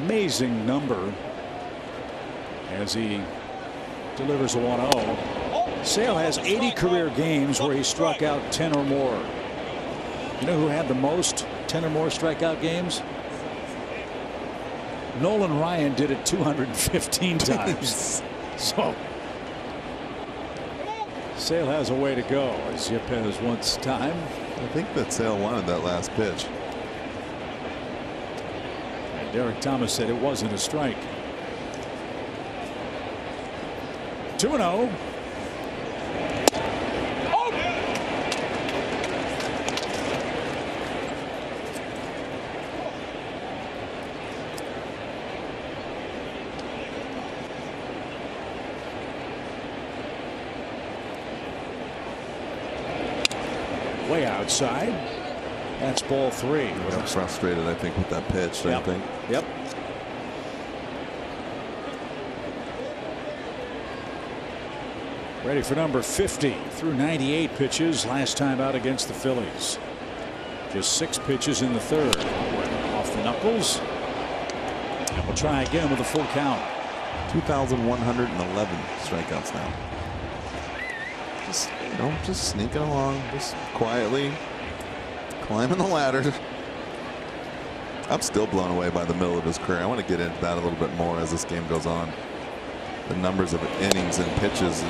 Speaker 1: Amazing number as he delivers a 1-0. Sale has 80 career games where he struck out 10 or more. You know who had the most 10 or more strikeout games? Nolan Ryan did it 215 times. So Sale has a way to go as Yepez wants time.
Speaker 2: I think that Sale wanted that last pitch.
Speaker 1: And Derek Thomas said it wasn't a strike. 2-0. Way outside. That's ball 3.
Speaker 2: I'm frustrated, I think, with that pitch.
Speaker 1: Yep.
Speaker 2: I think.
Speaker 1: Yep. Ready for number 50. Threw 98 pitches last time out against the Phillies. Just 6 pitches in the 3rd. Off the knuckles. And we'll try again with a full count.
Speaker 2: 2,111 strikeouts now. Just sneaking along, just quietly climbing the ladder. I'm still blown away by the middle of his career. I want to get into that a little bit more as this game goes on. The numbers of innings and pitches.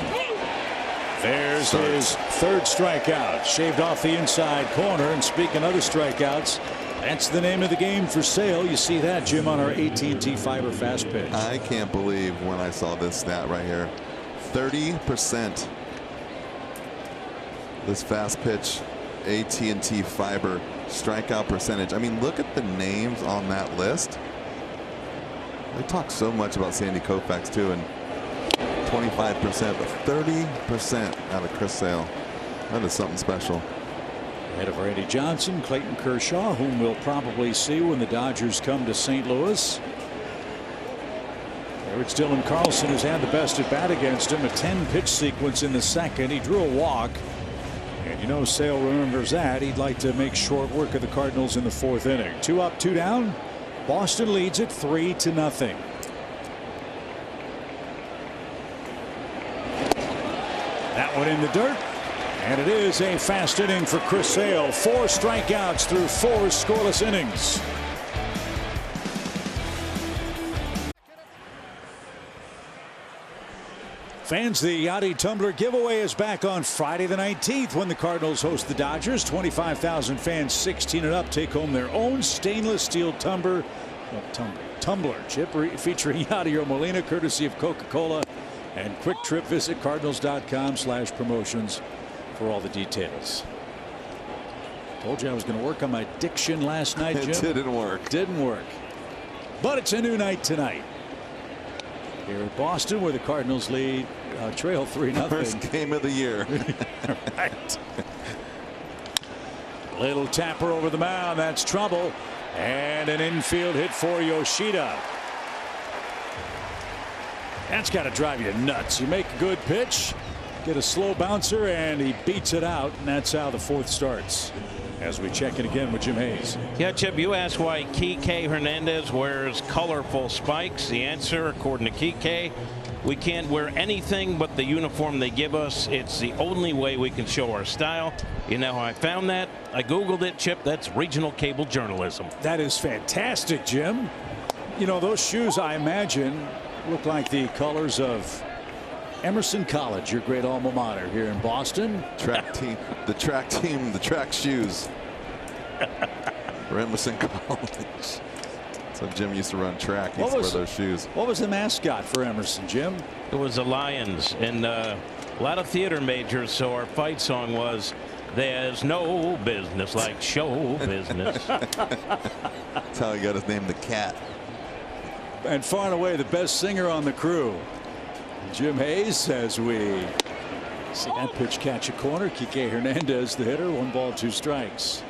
Speaker 1: There's his 3rd strikeout, shaved off the inside corner. And speaking of other strikeouts, that's the name of the game for Sale. You see that, Jim, on our AT&T Fiber fast pitch.
Speaker 2: I can't believe when I saw this stat right here. 30%. This fast pitch AT&T Fiber strikeout percentage. I mean, look at the names on that list. They talk so much about Sandy Koufax too, and 25%, but 30% out of Chris Sale. That is something special.
Speaker 1: Ahead of Randy Johnson, Clayton Kershaw, whom we'll probably see when the Dodgers come to St. Louis. There it's Dylan Carlson, who's had the best at bat against him. A 10-pitch sequence in the 2nd. He drew a walk. And you know Sale remembers that. He'd like to make short work of the Cardinals in the 4th inning. 2 up, 2 down. Boston leads it 3-0. That one in the dirt. And it is a fast inning for Chris Sale. 4 strikeouts through 4 scoreless innings. Fans, the Yachty Tumbler giveaway is back on Friday the 19th when the Cardinals host the Dodgers. 25,000 fans, 16 and up, take home their own stainless steel tumbler chip featuring Yadier Molina, courtesy of Coca-Cola and Quick Trip. Visit cardinals.com/promotions for all the details. Told you I was going to work on my diction last night, Jim.
Speaker 2: It didn't work.
Speaker 1: Didn't work. But it's a new night tonight here in Boston, where the Cardinals trail 3-0.
Speaker 2: First game of the year.
Speaker 1: Right. Little tapper over the mound. That's trouble. And an infield hit for Yoshida. That's got to drive you nuts. You make a good pitch, get a slow bouncer, and he beats it out, and that's how the fourth starts. As we check in again with Jim Hayes.
Speaker 4: Yeah, Chip, you asked why Kike Hernandez wears colorful spikes. The answer, according to Kike, we can't wear anything but the uniform they give us. It's the only way we can show our style. You know how I found that? I Googled it, Chip. That's regional cable journalism.
Speaker 1: That is fantastic, Jim. You know, those shoes, I imagine, look like the colors of Emerson College, your great alma mater here in Boston.
Speaker 2: Track team, the track shoes for Emerson College. So Jim used to run track. He used to wear those shoes.
Speaker 1: What was the mascot for Emerson, Jim?
Speaker 4: It was the Lions, and a lot of theater majors. So our fight song was, "There's no business like show business."
Speaker 2: That's how he got his name, the Cat.
Speaker 1: And far and away the best singer on the crew. Jim Hayes, as we see that pitch catch a corner. Kike Hernandez, the hitter, 1 ball, 2 strikes.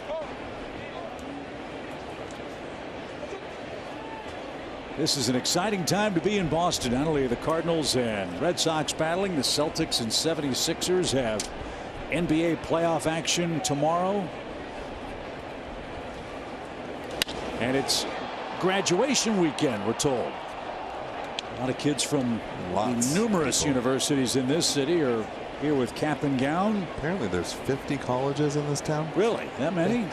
Speaker 1: This is an exciting time to be in Boston. Not only are the Cardinals and Red Sox battling, the Celtics and 76ers have NBA playoff action tomorrow. And it's graduation weekend, we're told. A lot of kids from numerous universities in this city are here with cap and gown.
Speaker 2: Apparently there's 50 colleges in this town.
Speaker 1: Really? That many?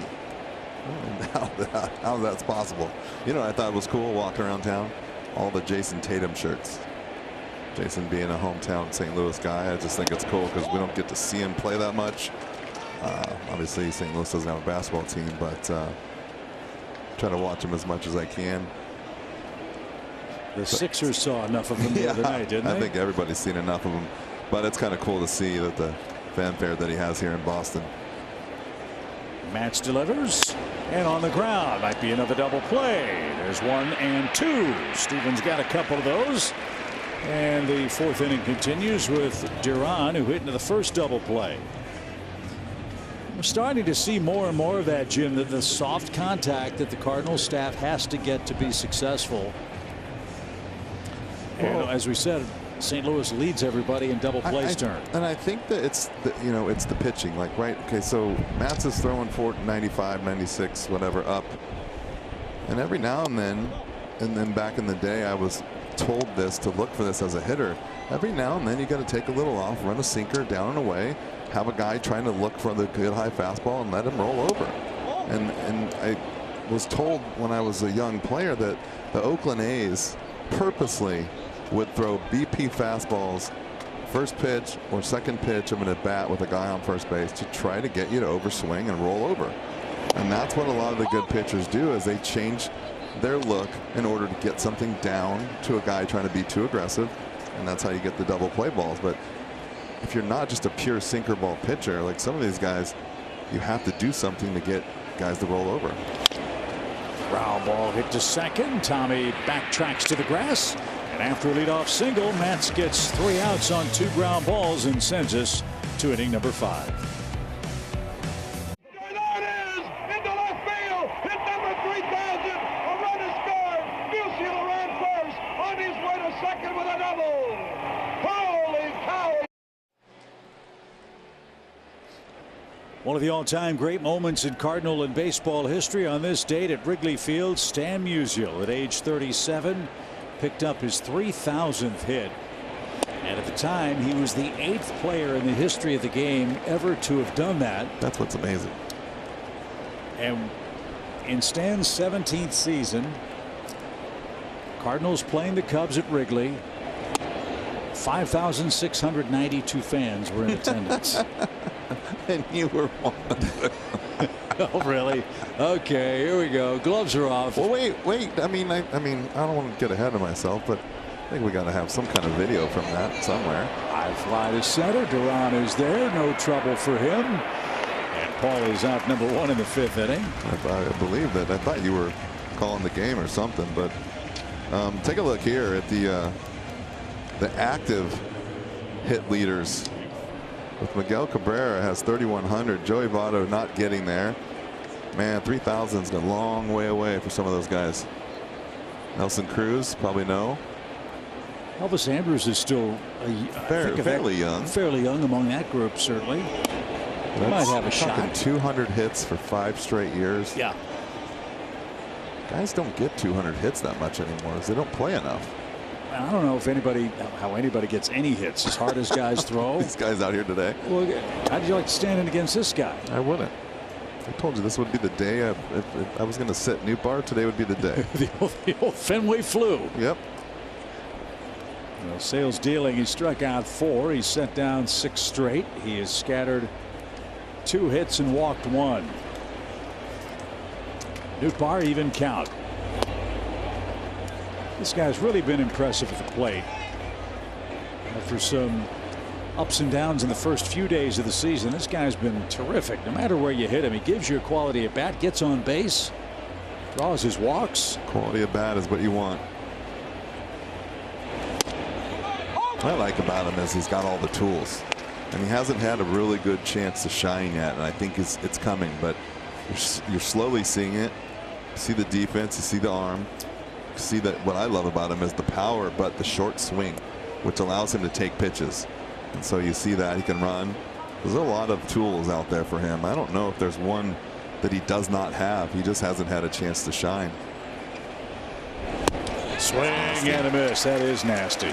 Speaker 2: How that's possible. You know, I thought it was cool walking around town. All the Jason Tatum shirts. Jason being a hometown St. Louis guy, I just think it's cool because we don't get to see him play that much. Obviously St. Louis doesn't have a basketball team, but try to watch him as much as I can.
Speaker 1: The Sixers saw enough of him the other night, didn't they?
Speaker 2: I think everybody's seen enough of him, but it's kind of cool to see that the fanfare that he has here in Boston.
Speaker 1: Matz delivers, and on the ground might be another double play. There's 1 and 2. Stevens got a couple of those, and the 4th inning continues with Duran, who hit into the first double play. We're starting to see more and more of that, Jim, that the soft contact that the Cardinals staff has to get to be successful. And as we said, St. Louis leads everybody in double plays turn.
Speaker 2: And I think that it's the pitching, like, right. Okay, so Matz is throwing 95, 96, whatever up. And every now and then back in the day, I was told this to look for this as a hitter. Every now and then you got to take a little off, run a sinker down and away, have a guy trying to look for the good high fastball and let him roll over. And I was told when I was a young player that the Oakland A's purposely would throw BP fastballs first pitch or second pitch of an at bat with a guy on first base to try to get you to overswing and roll over. And that's what a lot of the good pitchers do, is they change their look in order to get something down to a guy trying to be too aggressive, and that's how you get the double play balls. But if you're not just a pure sinker ball pitcher, like some of these guys, you have to do something to get guys to roll over.
Speaker 1: Ground ball hit to second. Tommy backtracks to the grass. And after a leadoff single, Matz gets 3 outs on 2 ground balls and sends us to inning number 5.
Speaker 5: Into left field, hit number 3,000. A run is scored. Musial ran first, on his way to second with a double. Holy cow!
Speaker 1: One of the all-time great moments in Cardinal and baseball history on this date at Wrigley Field. Stan Musial, at age 37, picked up his 3,000th hit. And at the time, he was the 8th player in the history of the game ever to have done that.
Speaker 2: That's what's amazing.
Speaker 1: And in Stan's 17th season, Cardinals playing the Cubs at Wrigley, 5,692 fans were in attendance.
Speaker 2: And you were one of them.
Speaker 1: Oh, really? Okay, here we go. Gloves are off.
Speaker 2: Well, wait. I mean, I don't want to get ahead of myself, but I think we got to have some kind of video from that somewhere.
Speaker 1: High fly to center. Duran is there. No trouble for him. And Paul is out number 1 in the 5th inning.
Speaker 2: I believe that. I thought you were calling the game or something, but take a look here at the active hit leaders. With Miguel Cabrera has 3,100. Joey Votto not getting there. Man, 3,000 is a long way away for some of those guys. Nelson Cruz, probably no.
Speaker 1: Elvis Andrus is still
Speaker 2: fairly young.
Speaker 1: Fairly young among that group, certainly. He might have a shot.
Speaker 2: 200 hits for 5 straight years.
Speaker 1: Yeah.
Speaker 2: Guys don't get 200 hits that much anymore because they don't play enough.
Speaker 1: I don't know if how anybody gets any hits as hard as guys throw.
Speaker 2: These guys out here today.
Speaker 1: Well, how did you like standing against this guy?
Speaker 2: I wouldn't. I told you this would be the day. If I was going to sit New Bar, today would be the day.
Speaker 1: the old Fenway flu.
Speaker 2: Yep.
Speaker 1: Well, Sale's dealing. He struck out 4. He set down 6 straight. He has scattered 2 hits and walked 1. Nootbaar even count. This guy's really been impressive at the plate. After some ups and downs in the first few days of the season, this guy's been terrific. No matter where you hit him, he gives you a quality at bat, gets on base, draws his walks.
Speaker 2: Quality at bat is what you want. What I like about him is he's got all the tools, and he hasn't had a really good chance to shine yet, and I think it's coming, but you're slowly seeing it. You see the defense, you see the arm, you see that. What I love about him is the power, but the short swing, which allows him to take pitches, and so you see that he can run. There's a lot of tools out there for him. I don't know if there's one that he does not have. He just hasn't had a chance to shine.
Speaker 1: Swing and a miss. That is nasty.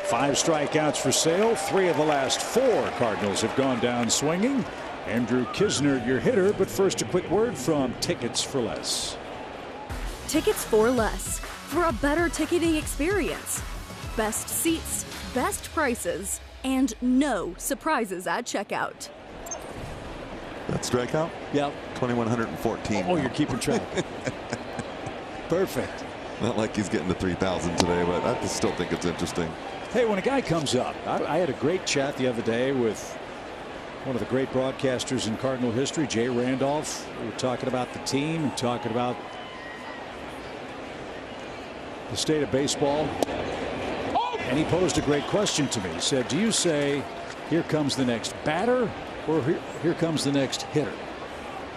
Speaker 1: 5 strikeouts for Sale. 3 of the last 4 Cardinals have gone down swinging. Andrew Kisner, your hitter, but first a quick word from Tickets for Less.
Speaker 6: Tickets for Less, for a better ticketing experience. Best seats, best prices, and no surprises at checkout.
Speaker 2: That strikeout?
Speaker 1: Yep.
Speaker 2: 2,114.
Speaker 1: Oh, you're keeping track. Perfect.
Speaker 2: Not like he's getting to 3,000 today, but I still think it's interesting.
Speaker 1: Hey, when a guy comes up, I had a great chat the other day with one of the great broadcasters in Cardinal history, Jay Randolph. We were talking about the team and talking about the state of baseball. And he posed a great question to me. He said, do you say, here comes the next batter, or here comes the next hitter?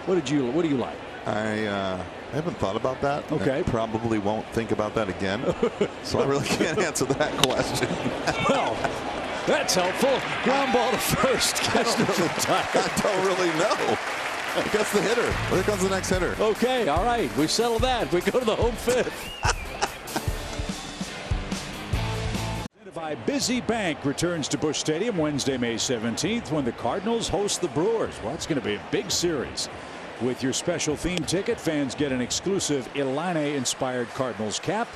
Speaker 1: What do you like?
Speaker 2: I haven't thought about that.
Speaker 1: Okay.
Speaker 2: I probably won't think about that again. So I really can't answer that question.
Speaker 1: Well, that's helpful. Ground ball to first.
Speaker 2: I don't really know. I guess the hitter. Here comes the next hitter.
Speaker 1: Okay, all right. We settle that. We go to the home fifth. Busy Bank returns to Busch Stadium Wednesday, May 17th, when the Cardinals host the Brewers. Well, it's going to be a big series. With your special theme ticket, fans get an exclusive Illini-inspired Cardinals cap.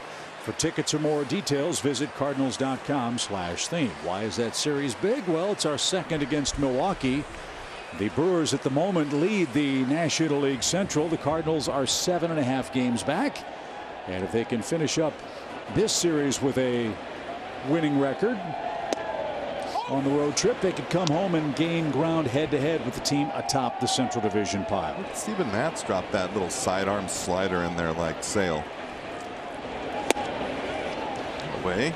Speaker 1: For tickets or more details, visit cardinals.com/theme. Why is that series big? Well, it's our second against Milwaukee. The Brewers at the moment lead the National League Central. The Cardinals are 7.5 games back. And if they can finish up this series with a winning record on the road trip, they could come home and gain ground head-to-head with the team atop the Central Division pile.
Speaker 2: Steven Matz dropped that little sidearm slider in there like Sale. Away.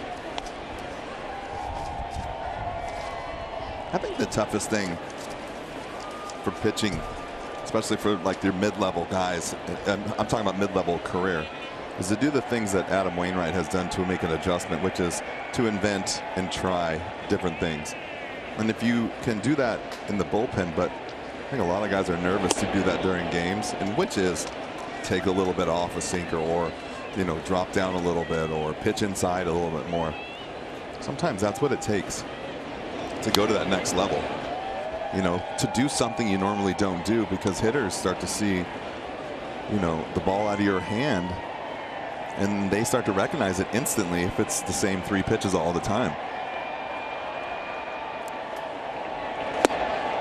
Speaker 2: I think the toughest thing for pitching, especially for like your mid-level guys, and I'm talking about mid-level career, is to do the things that Adam Wainwright has done to make an adjustment, which is to invent and try different things. And if you can do that in the bullpen, but I think a lot of guys are nervous to do that during games, and which is take a little bit off a sinker, or drop down a little bit, or pitch inside a little bit more. Sometimes that's what it takes to go to that next level. To do something you normally don't do, because hitters start to see the ball out of your hand, and they start to recognize it instantly if it's the same 3 pitches all the time.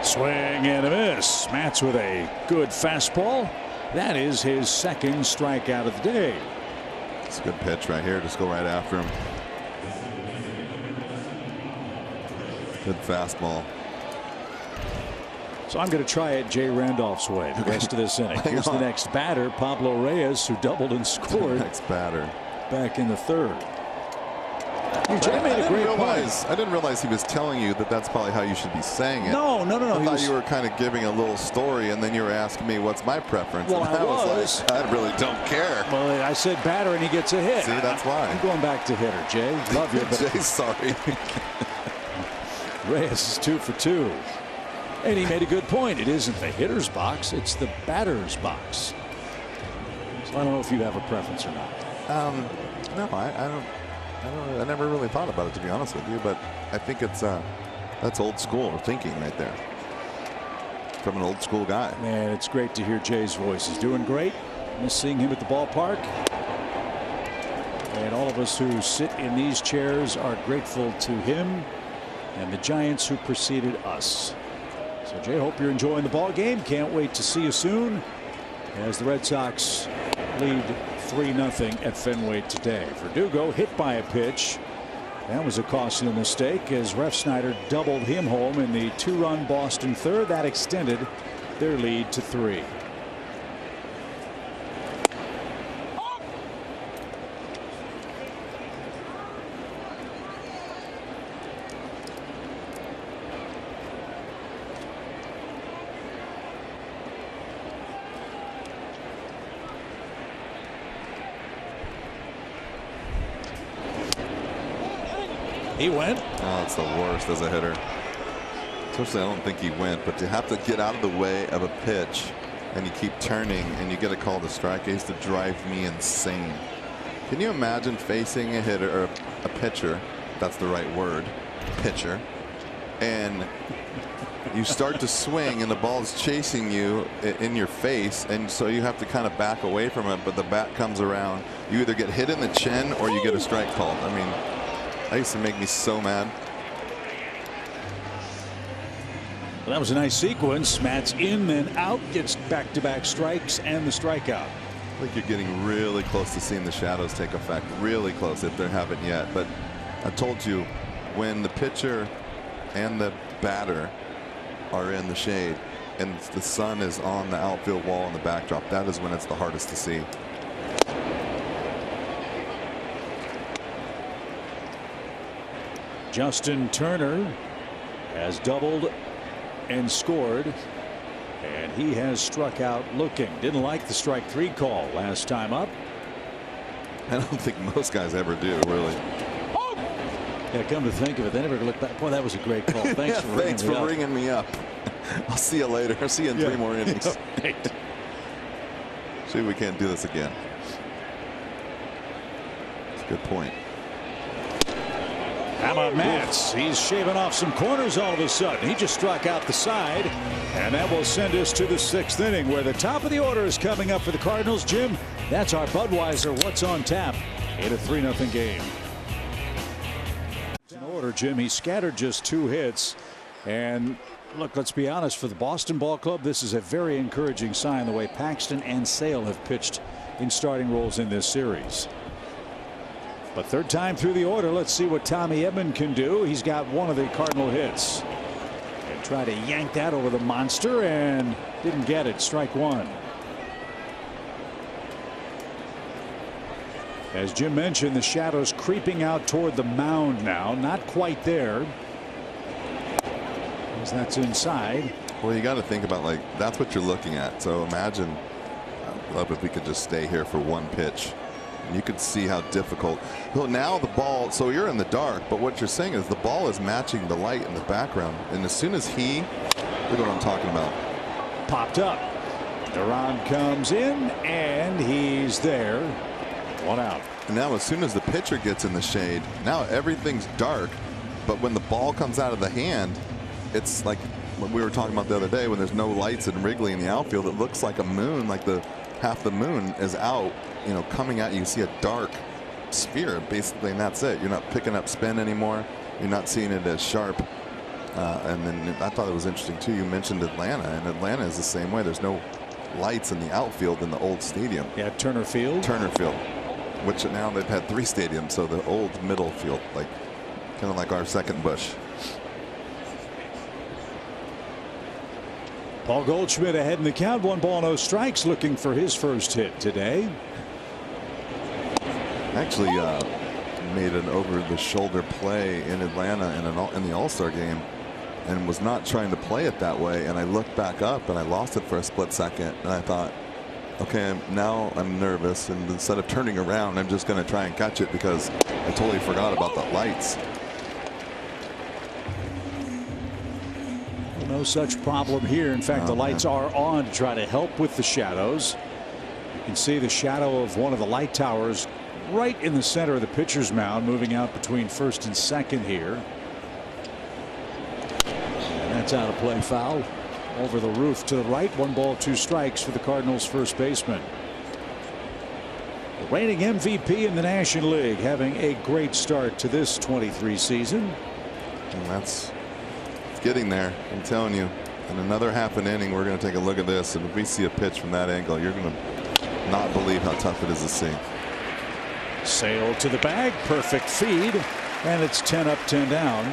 Speaker 1: Swing and a miss. Matz with a good fastball. That is his second strikeout of the day.
Speaker 2: It's a good pitch right here. Just go right after him. Good fastball.
Speaker 1: So I'm going to try it Jay Randolph's way the rest of this inning. Here's the next batter, Pablo Reyes, who doubled and scored.
Speaker 2: Next batter.
Speaker 1: Back in the 3rd. Jay made a great point.
Speaker 2: I didn't realize he was telling you that that's probably how you should be saying it.
Speaker 1: No.
Speaker 2: I thought you were kind of giving a little story, and then you were asking me what's my preference.
Speaker 1: Well,
Speaker 2: and I was like, I really don't care.
Speaker 1: Well, I said batter, and he gets a hit.
Speaker 2: See, that's why.
Speaker 1: I'm going back to hitter, Jay. Love you. But
Speaker 2: Jay's sorry.
Speaker 1: Reyes is 2 for 2. And he made a good point. It isn't the hitter's box, it's the batter's box. So I don't know if you have a preference or not.
Speaker 2: No, I never really thought about it, to be honest with you, but I think it's that's old school thinking right there from an old school guy.
Speaker 1: Man, it's great to hear Jay's voice. He's doing great. Miss seeing him at the ballpark. And all of us who sit in these chairs are grateful to him and the Giants who preceded us. So Jay, hope you're enjoying the ball game. Can't wait to see you soon as the Red Sox lead 3-0 at Fenway today. Verdugo hit by a pitch. That was a costly mistake as Ref Snyder doubled him home in the 2-run Boston third. That extended their lead to 3. He went.
Speaker 2: Oh, it's the worst as a hitter. Especially, I don't think he went, but to have to get out of the way of a pitch and you keep turning and you get a call to strike, it used to drive me insane. Can you imagine facing a hitter or a pitcher? That's the right word, pitcher, and you start to swing and the ball is chasing you in your face, and so you have to kind of back away from it, but the bat comes around. You either get hit in the chin or you get a strike called. I mean, that used to make me so mad.
Speaker 1: Well, that was a nice sequence. Matt's in, then out, gets back-to-back strikes and the strikeout.
Speaker 2: I think you're getting really close to seeing the shadows take effect. Really close if they haven't yet. But I told you, when the pitcher and the batter are in the shade and the sun is on the outfield wall in the backdrop, that is when it's the hardest to see.
Speaker 1: Justin Turner has doubled and scored, and he has struck out looking. Didn't like the strike 3 call last time up.
Speaker 2: I don't think most guys ever do, really.
Speaker 1: Yeah, come to think of it, they never look back. Boy, that was a great call. Thanks
Speaker 2: for ringing me up. I'll see you later. I'll see you in 3 more innings.
Speaker 1: Yeah.
Speaker 2: See if we can't do this again. That's a good point.
Speaker 1: How about Matz? He's shaving off some corners all of a sudden. He just struck out the side, and that will send us to the 6th inning, where the top of the order is coming up for the Cardinals. Jim, that's our Budweiser What's on Tap in a 3-0 game. In order, Jim, he scattered just 2 hits, and look, let's be honest, for the Boston Ball Club, this is a very encouraging sign the way Paxton and Sale have pitched in starting roles in this series. But 3rd time through the order, let's see what Tommy Edman can do. He's got 1 of the Cardinal hits. And try to yank that over the monster and didn't get it. Strike 1. As Jim mentioned, the shadows creeping out toward the mound now. Not quite there, as that's inside.
Speaker 2: Well, you got to think about, like, that's what you're looking at. So imagine, I'd love if we could just stay here for 1 pitch. And you could see how difficult. Well, now the ball, so you're in the dark, but what you're saying is the ball is matching the light in the background. And as soon as look at what I'm talking about.
Speaker 1: Popped up. Duran comes in, and he's there. 1 out.
Speaker 2: And now as soon as the pitcher gets in the shade, now everything's dark. But when the ball comes out of the hand, it's like what we were talking about the other day, when there's no lights in Wrigley in the outfield, it looks like a moon, like half the moon is out, you know, coming at you. You see a dark sphere basically, and that's it. You're not picking up spin anymore. You're not seeing it as sharp. And then I thought it was interesting too, you mentioned Atlanta, and Atlanta is the same way. There's no lights in the outfield in the old stadium.
Speaker 1: Yeah, Turner Field,
Speaker 2: which now they've had 3 stadiums, so the old middle field, like kind of like our second Busch.
Speaker 1: Paul Goldschmidt ahead in the count. 1 ball, no strikes, looking for his first hit today.
Speaker 2: Actually, made an over-the-shoulder play in Atlanta in the All-Star game and was not trying to play it that way. And I looked back up and I lost it for a split second. And I thought, okay, now I'm nervous. And instead of turning around, I'm just going to try and catch it because I totally forgot about the lights.
Speaker 1: No such problem here. In fact, the lights are on to try to help with the shadows. You can see the shadow of one of the light towers right in the center of the pitcher's mound, moving out between first and second here. And that's out of play, foul over the roof to the right. 1 ball, 2 strikes for the Cardinals first baseman. The reigning MVP in the National League having a great start to this 23 season.
Speaker 2: And it's getting there, I'm telling you. In another half an inning, we're going to take a look at this, and if we see a pitch from that angle, you're going to not believe how tough it is to see.
Speaker 1: Sale to the bag, perfect feed, and it's 10 up, 10 down,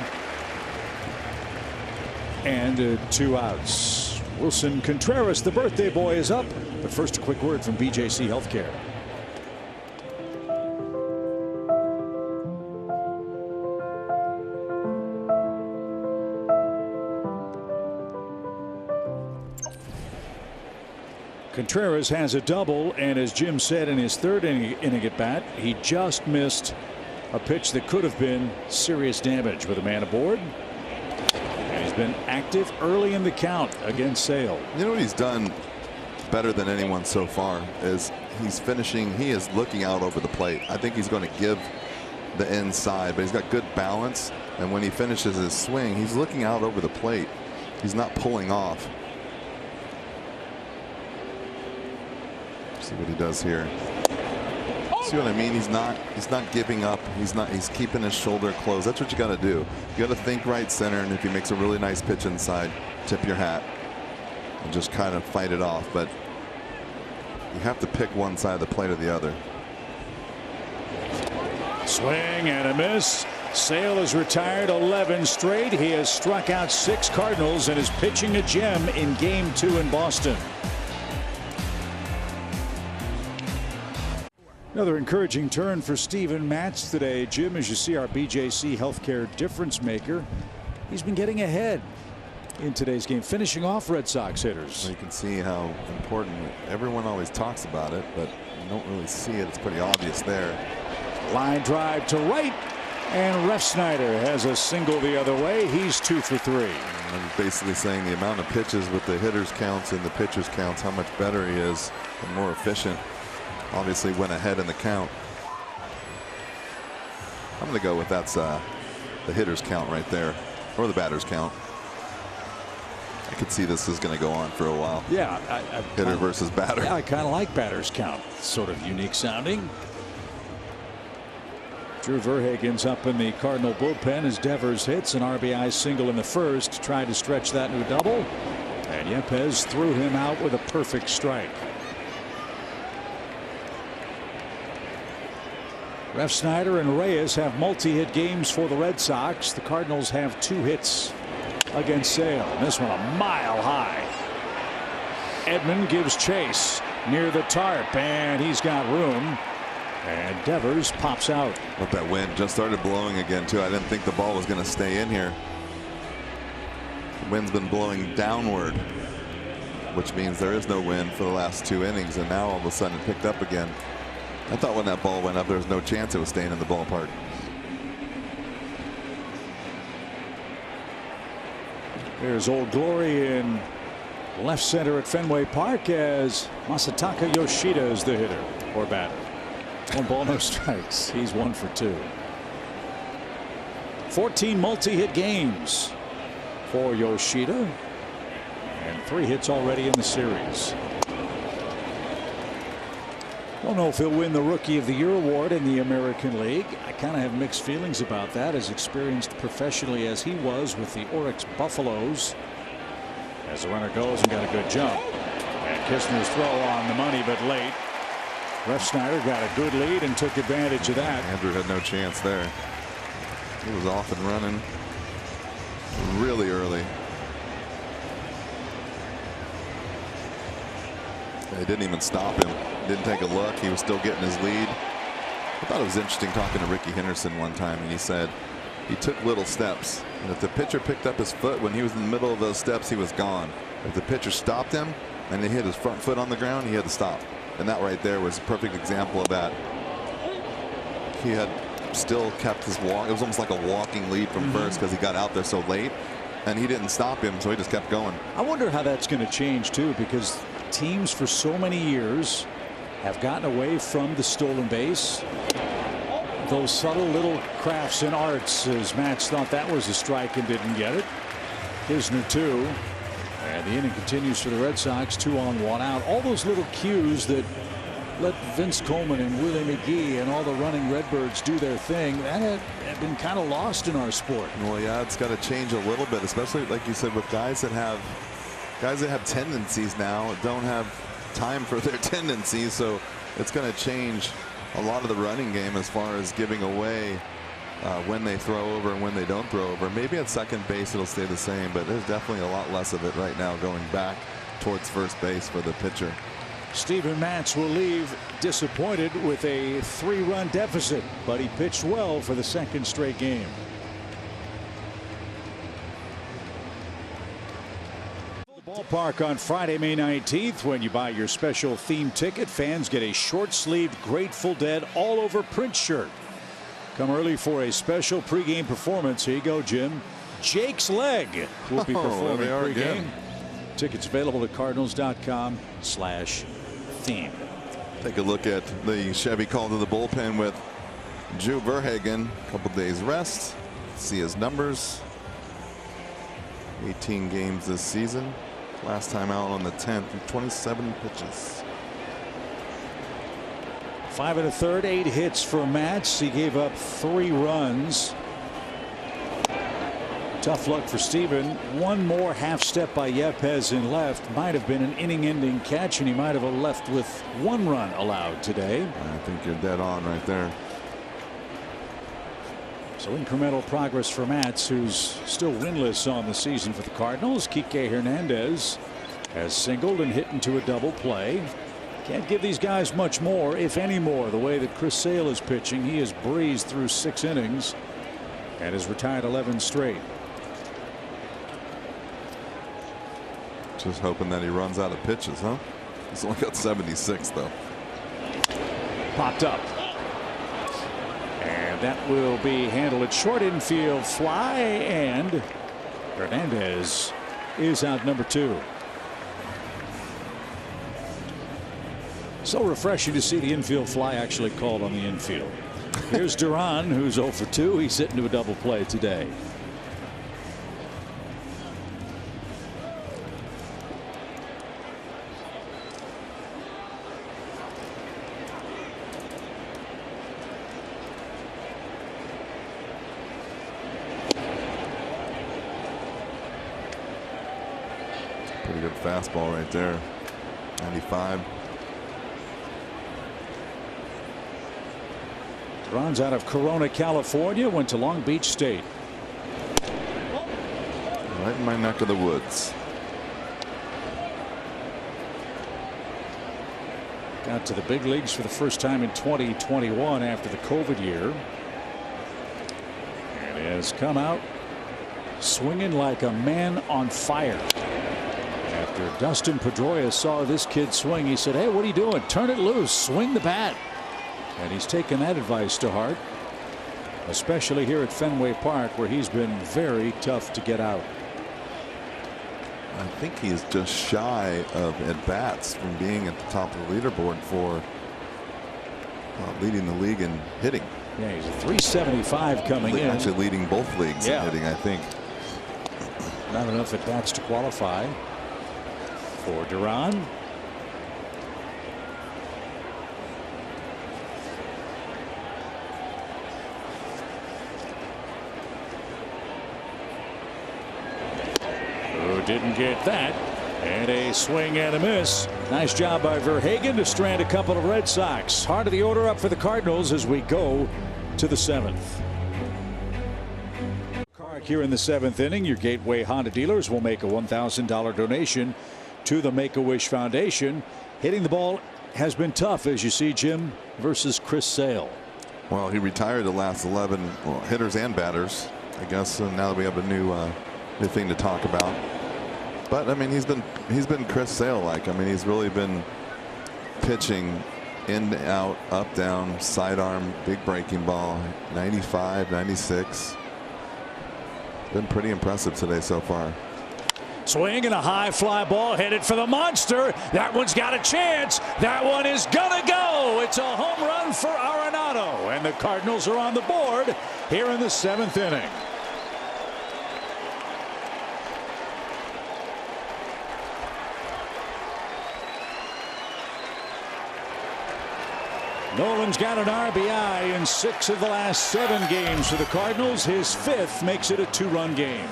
Speaker 1: and 2 outs. Wilson Contreras, the birthday boy, is up, but first a quick word from BJC Healthcare. Contreras has a double, and as Jim said in his third inning at bat, he just missed a pitch that could have been serious damage with a man aboard. And he's been active early in the count against Sale.
Speaker 2: You know what he's done better than anyone so far is he's finishing. He is looking out over the plate. I think he's going to give the inside, but he's got good balance. And when he finishes his swing, he's looking out over the plate. He's not pulling off. See what he does here. See what I mean? He's not giving up. He's keeping his shoulder closed. That's what you got to do. You got to think right center, and if he makes a really nice pitch inside, tip your hat and just kind of fight it off. But you have to pick one side of the plate or the other.
Speaker 1: Swing and a miss. Sale has retired 11 straight. He has struck out 6 Cardinals and is pitching a gem in Game 2 in Boston. Another encouraging turn for Steven Matz today, Jim, as you see our BJC Healthcare difference maker. He's been getting ahead in today's game, finishing off Red Sox hitters.
Speaker 2: Well, you can see how important everyone always talks about it, but you don't really see it. It's pretty obvious there.
Speaker 1: Line drive to right, and Refsnyder has a single the other way. He's 2 for 3.
Speaker 2: I'm basically saying the amount of pitches with the hitters counts and the pitchers counts, how much better he is and more efficient. Obviously went ahead in the count. I'm going to go with that's the hitters count right there, or the batters count. I could see this is going to go on for a while.
Speaker 1: Yeah,
Speaker 2: hitter versus batter.
Speaker 1: Yeah, I kind of like batters count. Sort of unique sounding. Drew Verhagen's up in the Cardinal bullpen as Devers hits an RBI single in the first. Tried to stretch that into a double, and Yepes threw him out with a perfect strike. Refsnyder and Reyes have multi-hit games for the Red Sox. The Cardinals have 2 hits against Sale. And this one a mile high. Edman gives chase near the tarp, and he's got room. And Devers pops out.
Speaker 2: But that wind just started blowing again too. I didn't think the ball was going to stay in here. The wind's been blowing downward, which means there is no wind for the last 2 innings, and now all of a sudden it picked up again. I thought when that ball went up, there was no chance it was staying in the ballpark.
Speaker 1: There's Old Glory in left center at Fenway Park as Masataka Yoshida is the hitter or batter. 1 ball, no strikes. He's 1 for 2. 14 multi-hit games for Yoshida, and 3 hits already in the series. Don't know if he'll win the Rookie of the Year award in the American League. I kind of have mixed feelings about that, as experienced professionally as he was with the Oryx Buffaloes. As the runner goes and got a good jump. And Kistner's throw on the money, but late. Refsnyder got a good lead and took advantage of that.
Speaker 2: Andrew had no chance there. He was off and running really early. They didn't even stop him. Didn't take a look. He was still getting his lead. I thought it was interesting talking to Ricky Henderson one time, and he said he took little steps. And if the pitcher picked up his foot when he was in the middle of those steps, he was gone. If the pitcher stopped him and he hit his front foot on the ground, he had to stop. And that right there was a perfect example of that. He had still kept his walk. It was almost like a walking lead from first because he got out there so late, and he didn't stop him, so he just kept going.
Speaker 1: I wonder how that's going to change too, because teams for so many years have gotten away from the stolen base. Those subtle little crafts and arts, as Matz thought that was a strike and didn't get it. Kisner 2. And the inning continues for the Red Sox. 2 on, 1 out. All those little cues that let Vince Coleman and Willie McGee and all the running Redbirds do their thing, that had been kind of lost in our sport.
Speaker 2: Well, yeah, it's got to change a little bit, especially like you said, with guys that have tendencies now, don't have time for their tendencies. So it's going to change a lot of the running game as far as giving away when they throw over and when they don't throw over. Maybe at second base it'll stay the same, but there's definitely a lot less of it right now going back towards first base for the pitcher.
Speaker 1: Steven Matz will leave disappointed with a 3-run deficit, but he pitched well for the second straight game. Ballpark on Friday, May 19th. When you buy your special theme ticket, fans get a short-sleeved Grateful Dead all-over print shirt. Come early for a special pregame performance. Here you go, Jim. Jake's Leg will be performing pregame. Tickets available at cardinals.com/theme.
Speaker 2: Take a look at the Chevy call to the bullpen with Drew Verhagen. A couple days rest. See his numbers. 18 games this season. Last time out on the 10th with 27 pitches.
Speaker 1: 5 1/3, 8 hits for Matz. He gave up 3 runs. Tough luck for Steven. One more half step by Yepez in left might have been an inning-ending catch, and he might have left with 1 run allowed today.
Speaker 2: I think you're dead on right there.
Speaker 1: So incremental progress for Matz, who's still winless on the season for the Cardinals. Kike Hernandez has singled and hit into a double play. Can't give these guys much more, if any more, the way that Chris Sale is pitching. He has breezed through 6 innings and has retired 11 straight.
Speaker 2: Just hoping that he runs out of pitches, huh? He's only got 76 though.
Speaker 1: Popped up. And that will be handled at short. Infield fly, and Hernandez is out number 2. So refreshing to see the infield fly actually called on the infield. Here's Duran, who's 0 for 2. He's hit into a double play today.
Speaker 2: Pretty good fastball right there. 95.
Speaker 1: Runs out of Corona, California, went to Long Beach State.
Speaker 2: Right in my neck of the woods.
Speaker 1: Got to the big leagues for the first time in 2021 after the COVID year. And has come out swinging like a man on fire. After Dustin Pedroia saw this kid swing, he said, "Hey, what are you doing? Turn it loose, swing the bat." And he's taken that advice to heart, especially here at Fenway Park, where he's been very tough to get out.
Speaker 2: I think he is just shy of at-bats from being at the top of the leaderboard for leading the league in hitting.
Speaker 1: Yeah, he's a 375 coming in.
Speaker 2: Actually leading both leagues in hitting, I think.
Speaker 1: Not enough at-bats to qualify for Duran. Didn't get that, and a swing and a miss. Nice job by Verhagen to strand a couple of Red Sox. Heart of the order up for the Cardinals as we go to the 7th. Here in the 7th inning, your Gateway Honda dealers will make a $1,000 donation to the Make-A-Wish Foundation. Hitting the ball has been tough, as you see, Jim, versus Chris Sale.
Speaker 2: Well, he retired the last 11 hitters and batters, I guess. So now that we have a new thing to talk about. But I mean, he's been Chris Sale-like. I mean, he's really been pitching in, out, up, down, sidearm, big breaking ball, 95, 96. Been pretty impressive today so far.
Speaker 1: Swing and a high fly ball headed for the monster. That one's got a chance. That one is gonna go. It's a home run for Arenado, and the Cardinals are on the board here in the 7th inning. Nolan's got an RBI in 6 of the last 7 games for the Cardinals. His 5th makes it a 2-run game.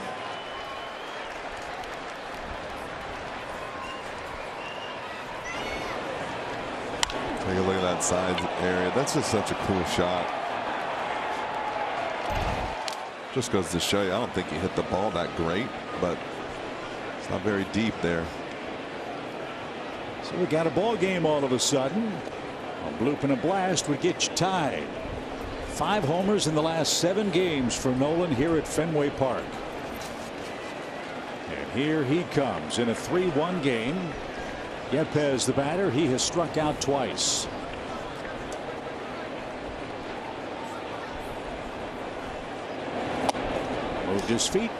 Speaker 2: Take a look at that side area. That's just such a cool shot. Just goes to show you, I don't think he hit the ball that great, but it's not very deep there.
Speaker 1: So we got a ball game all of a sudden. A bloop and a blast would get you tied. 5 homers in the last 7 games for Nolan here at Fenway Park. And here he comes in a 3-1 game. Yepez, the batter, he has struck out twice. Moved his feet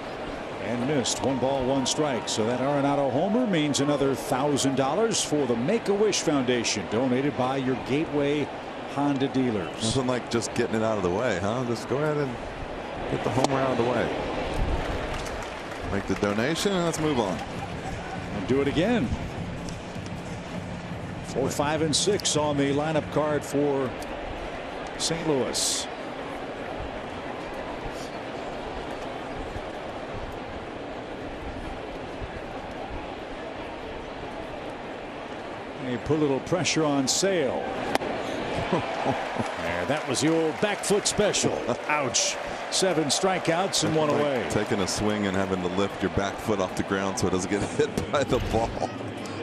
Speaker 1: and missed. 1 ball, 1 strike. So that Arenado homer means another $1,000 for the Make-A-Wish Foundation, donated by your Gateway Honda dealers.
Speaker 2: Nothing like just getting it out of the way, huh? Just go ahead and get the homer out of the way. Make the donation and let's move on.
Speaker 1: And do it again. 4, 5, and 6 on the lineup card for St. Louis. They put a little pressure on Sale. And that was the old back foot special. Ouch. 7 strikeouts and 1 away.
Speaker 2: Taking a swing and having to lift your back foot off the ground so it doesn't get hit by the ball.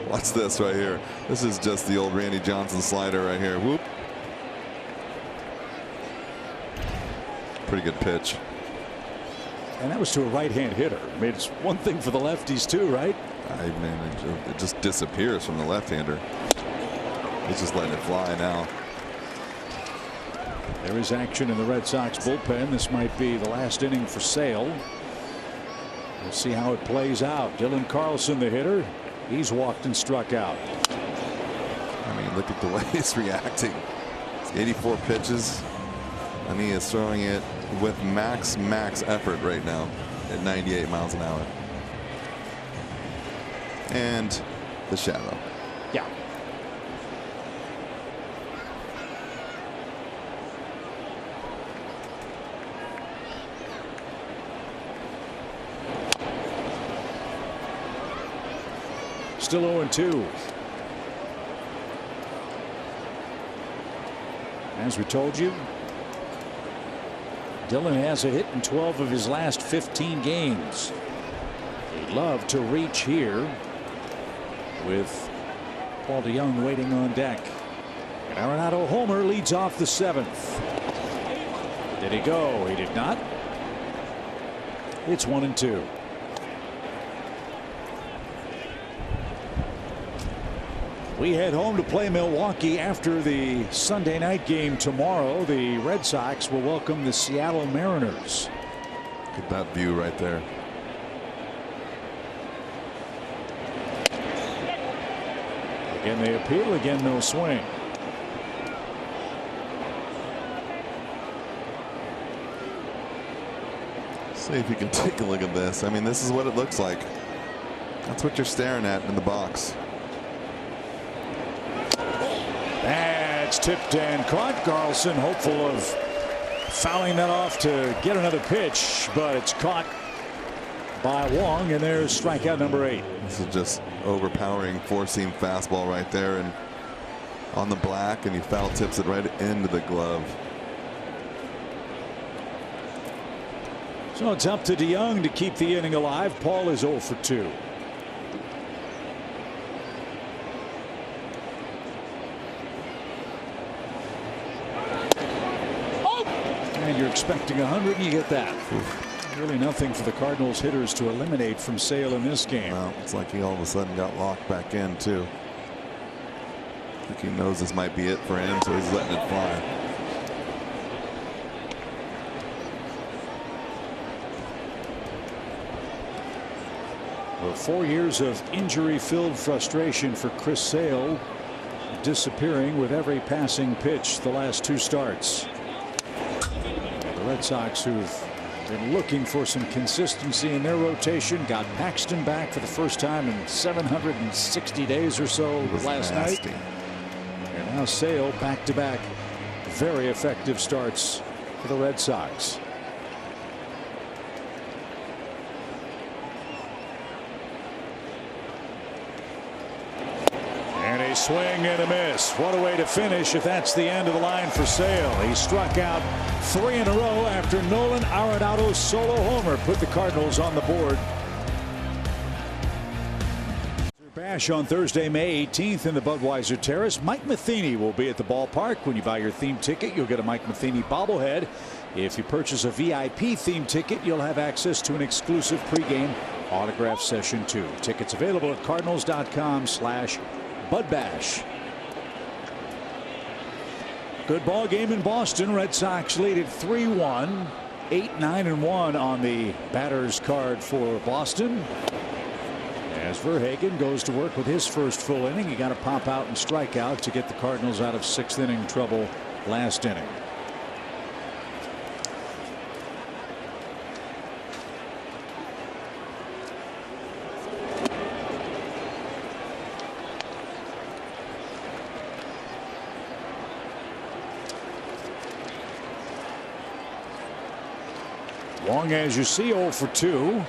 Speaker 2: Watch this right here. This is just the old Randy Johnson slider right here. Whoop. Pretty good pitch.
Speaker 1: And that was to a right-hand hitter. I mean, it's one thing for the lefties too, right?
Speaker 2: I mean, it just disappears from the left-hander. He's just letting it fly now.
Speaker 1: There is action in the Red Sox bullpen. This might be the last inning for Sale. We'll see how it plays out. Dylan Carlson, the hitter. He's walked and struck out.
Speaker 2: I mean, look at the way he's reacting. It's 84 pitches, and he is throwing it with max effort right now at 98 miles an hour. And the shadow.
Speaker 1: Yeah. Still 0-2. As we told you, Dylan has a hit in 12 of his last 15 games. He'd love to reach here with Paul DeYoung waiting on deck. And Arenado homer leads off the 7th. Did he go? He did not. It's 1-2. We head home to play Milwaukee after the Sunday night game tomorrow. The Red Sox will welcome the Seattle Mariners.
Speaker 2: Look at that view right there.
Speaker 1: Again they appeal, again no swing.
Speaker 2: See if you can take a look at this. I mean, this is what it looks like. That's what you're staring at in the box.
Speaker 1: That's tipped and caught. Carlson hopeful of fouling that off to get another pitch, but it's caught by Wong, and there's strikeout number 8.
Speaker 2: This is just overpowering four-seam fastball right there, and on the black, and he foul tips it right into the glove.
Speaker 1: So it's up to DeYoung to keep the inning alive. Paul is 0 for 2. and you're expecting 100 and you get that. Really nothing for the Cardinals hitters to eliminate from Sale in this game.
Speaker 2: Well, it's like he all of a sudden got locked back in too. I think he knows this might be it for him, so he's letting it fly.
Speaker 1: Well, 4 years of injury-filled frustration for Chris Sale, disappearing with every passing pitch the last 2 starts. The Red Sox, who've been looking for some consistency in their rotation, got Paxton back for the first time in 760 days or so last night. And now Sale back-to-back very effective starts for the Red Sox. And a swing and a miss. What a way to finish if that's the end of the line for Sale. He struck out 3 in a row after Nolan Arenado's solo homer put the Cardinals on the board. Bash on Thursday, May 18th in the Budweiser Terrace. Mike Matheny will be at the ballpark. When you buy your theme ticket, you'll get a Mike Matheny bobblehead. If you purchase a VIP theme ticket, you'll have access to an exclusive pregame autograph session too. Tickets available at cardinals.com/budbash. Good ball game in Boston. Red Sox lead at 3-1. 8-9-1 on the batter's card for Boston. As Verhagen goes to work with his first full inning, he got to pop out and strike out to get the Cardinals out of 6th inning trouble last inning. Long as you see, 0 for 2.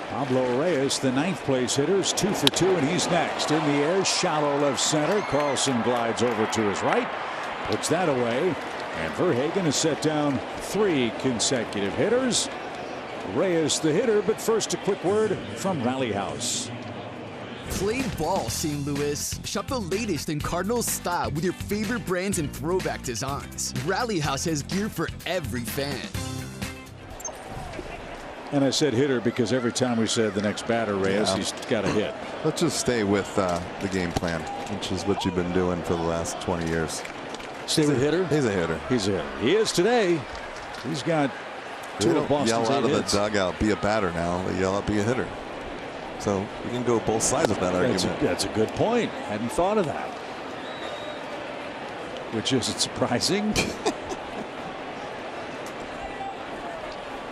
Speaker 1: Pablo Reyes, the 9th place hitter, is 2 for 2, and he's next. In the air, shallow left center. Carlson glides over to his right, puts that away, and Verhagen has set down 3 consecutive hitters. Reyes the hitter, but first a quick word from Rally House.
Speaker 7: Play ball, St. Louis. Shop the latest in Cardinals style with your favorite brands and throwback designs. Rally House has gear for every fan.
Speaker 1: And I said hitter because every time we said the next batter, Reyes, he's got a hit.
Speaker 2: Let's just stay with the game plan, which is what you've been doing for the last 20 years.
Speaker 1: Stay with hitter?
Speaker 2: He's a hitter.
Speaker 1: He's a hitter. He is today. He's got 2 of Boston's 8
Speaker 2: yell out of
Speaker 1: hits.
Speaker 2: the dugout, be a batter now. They yell out, be a hitter. So we can go both sides of that argument.
Speaker 1: That's a good point. Hadn't thought of that. Which isn't surprising.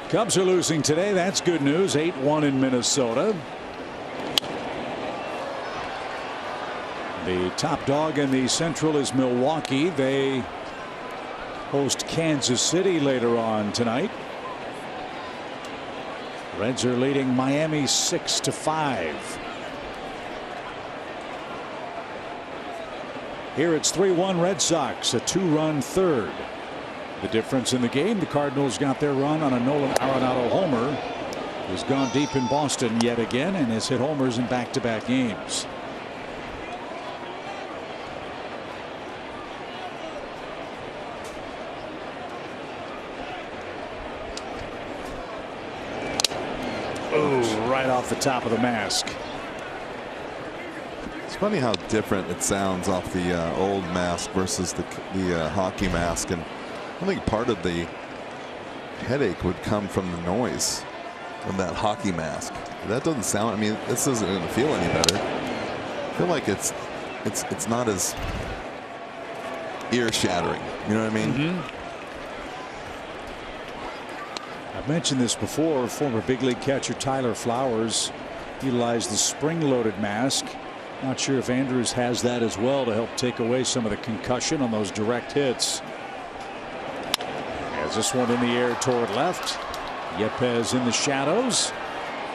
Speaker 1: Cubs are losing today. That's good news. 8-1 in Minnesota. The top dog in the Central is Milwaukee. They host Kansas City later on tonight. Reds are leading Miami 6-5. Here it's 3-1 Red Sox, a 2-run third. The difference in the game, the Cardinals got their run on a Nolan Arenado homer. He's gone deep in Boston yet again and has hit homers in back-to-back games. Oh, right off the top of the mask.
Speaker 2: It's funny how different it sounds off the old mask versus the hockey mask, and I think part of the headache would come from the noise of that hockey mask. That doesn't sound, I mean, this isn't going to feel any better. I feel like it's not as ear shattering. You know what I mean?
Speaker 1: Mm-hmm. I've mentioned this before. Former big league catcher Tyler Flowers utilized the spring-loaded mask. Not sure if Andrews has that as well to help take away some of the concussion on those direct hits. As this one in the air toward left. Yepez in the shadows.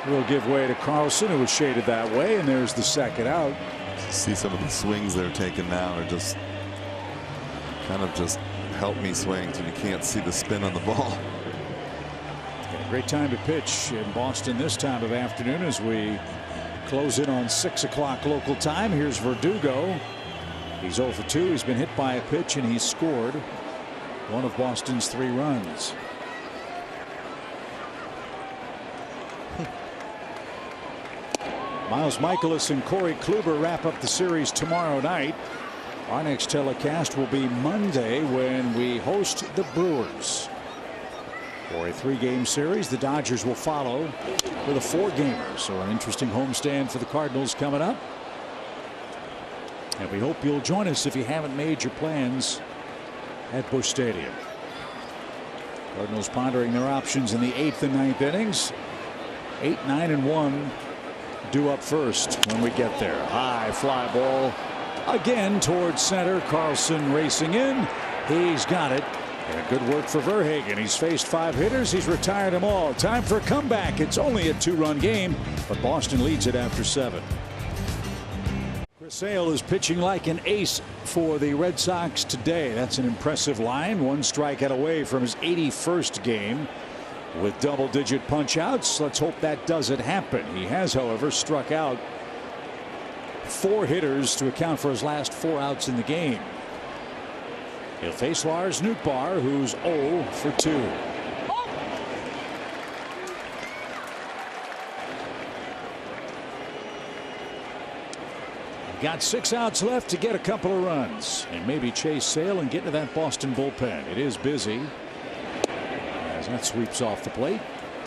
Speaker 1: Will give way to Carlson, who was shaded that way, and there's the second out.
Speaker 2: See some of the swings they're taking now are just kind of just help me swings, and you can't see the spin on the ball.
Speaker 1: Got a great time to pitch in Boston this time of afternoon as we close in on 6 o'clock local time. Here's Verdugo. He's 0 for 2. He's been hit by a pitch and he's scored. one of Boston's 3 runs. Miles Mikolas and Corey Kluber wrap up the series tomorrow night. Our next telecast will be Monday when we host the Brewers. For a 3-game series, the Dodgers will follow with a 4-gamer. So an interesting homestand for the Cardinals coming up. And we hope you'll join us if you haven't made your plans at Busch Stadium. Cardinals pondering their options in the 8th and 9th innings. 8, 9, and 1 due up first when we get there. High fly ball again towards center. Carlson racing in. He's got it. And good work for Verhagen. He's faced 5 hitters. He's retired them all. Time for a comeback. It's only a 2-run game, but Boston leads it after 7. Chris Sale is pitching like an ace for the Red Sox today. That's an impressive line. 1 strikeout away from his 81st game with double-digit punch-outs. Let's hope that doesn't happen. He has, however, struck out 4 hitters to account for his last 4 outs in the game. He'll face Lars Nootbaar, who's 0 for 2. Got 6 outs left to get a couple of runs and maybe chase Sale and get to that Boston bullpen. It is busy as that sweeps off the plate.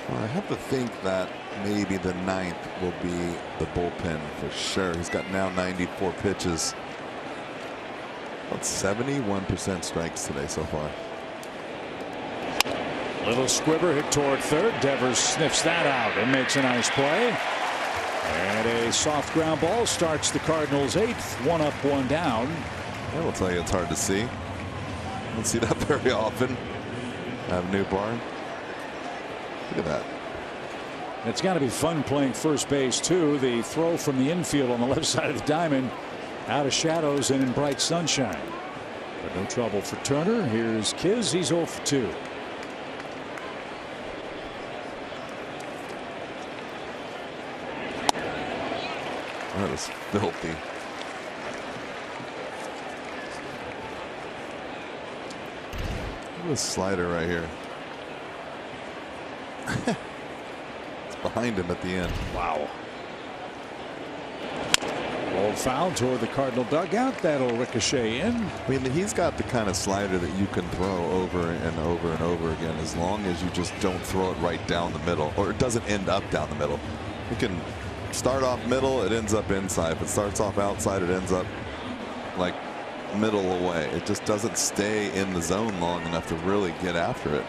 Speaker 2: Well, I have to think that maybe the 9th will be the bullpen for sure. He's got now 94 pitches. About 71% strikes today so far.
Speaker 1: Little squibber hit toward third. Devers sniffs that out and makes a nice play. And a soft ground ball starts the Cardinals' 8th. 1 up, 1 down.
Speaker 2: I will tell you, it's hard to see. You don't see that very often. Have Nootbaar. Look at that.
Speaker 1: It's got to be fun playing first base too. The throw from the infield on the left side of the diamond, out of shadows and in bright sunshine. But no trouble for Turner. Here's Kiz. He's 0 for 2.
Speaker 2: That is filthy. Look at this slider right here. It's behind him at the end.
Speaker 1: Wow. Ball foul toward the Cardinal dugout. That'll ricochet in.
Speaker 2: I mean, he's got the kind of slider that you can throw over and over and over again, as long as you just don't throw it right down the middle, or it doesn't end up down the middle. You can start off middle, it ends up inside. If it starts off outside, it ends up like middle away. It just doesn't stay in the zone long enough to really get after it.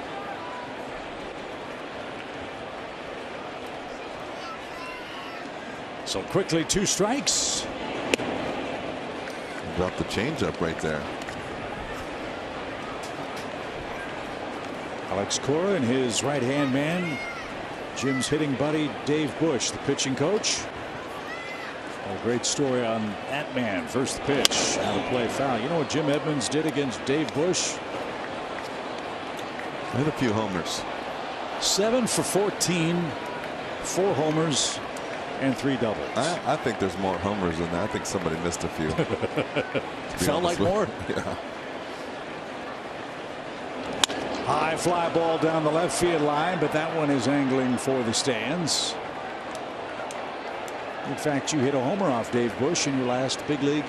Speaker 1: So quickly 2 strikes.
Speaker 2: Dropped the changeup right there.
Speaker 1: Alex Cora and his right-hand man, Jim's hitting buddy Dave Busch, the pitching coach. A great story on that man. First pitch, out of play, foul. You know what Jim Edmonds did against Dave Busch?
Speaker 2: Hit a few homers.
Speaker 1: 7 for 14, 4 homers, and 3 doubles.
Speaker 2: I think there's more homers than that. I think somebody missed a few.
Speaker 1: Felt like more?
Speaker 2: Yeah.
Speaker 1: High fly ball down the left field line, but that one is angling for the stands. In fact, you hit a homer off Dave Busch in your last big league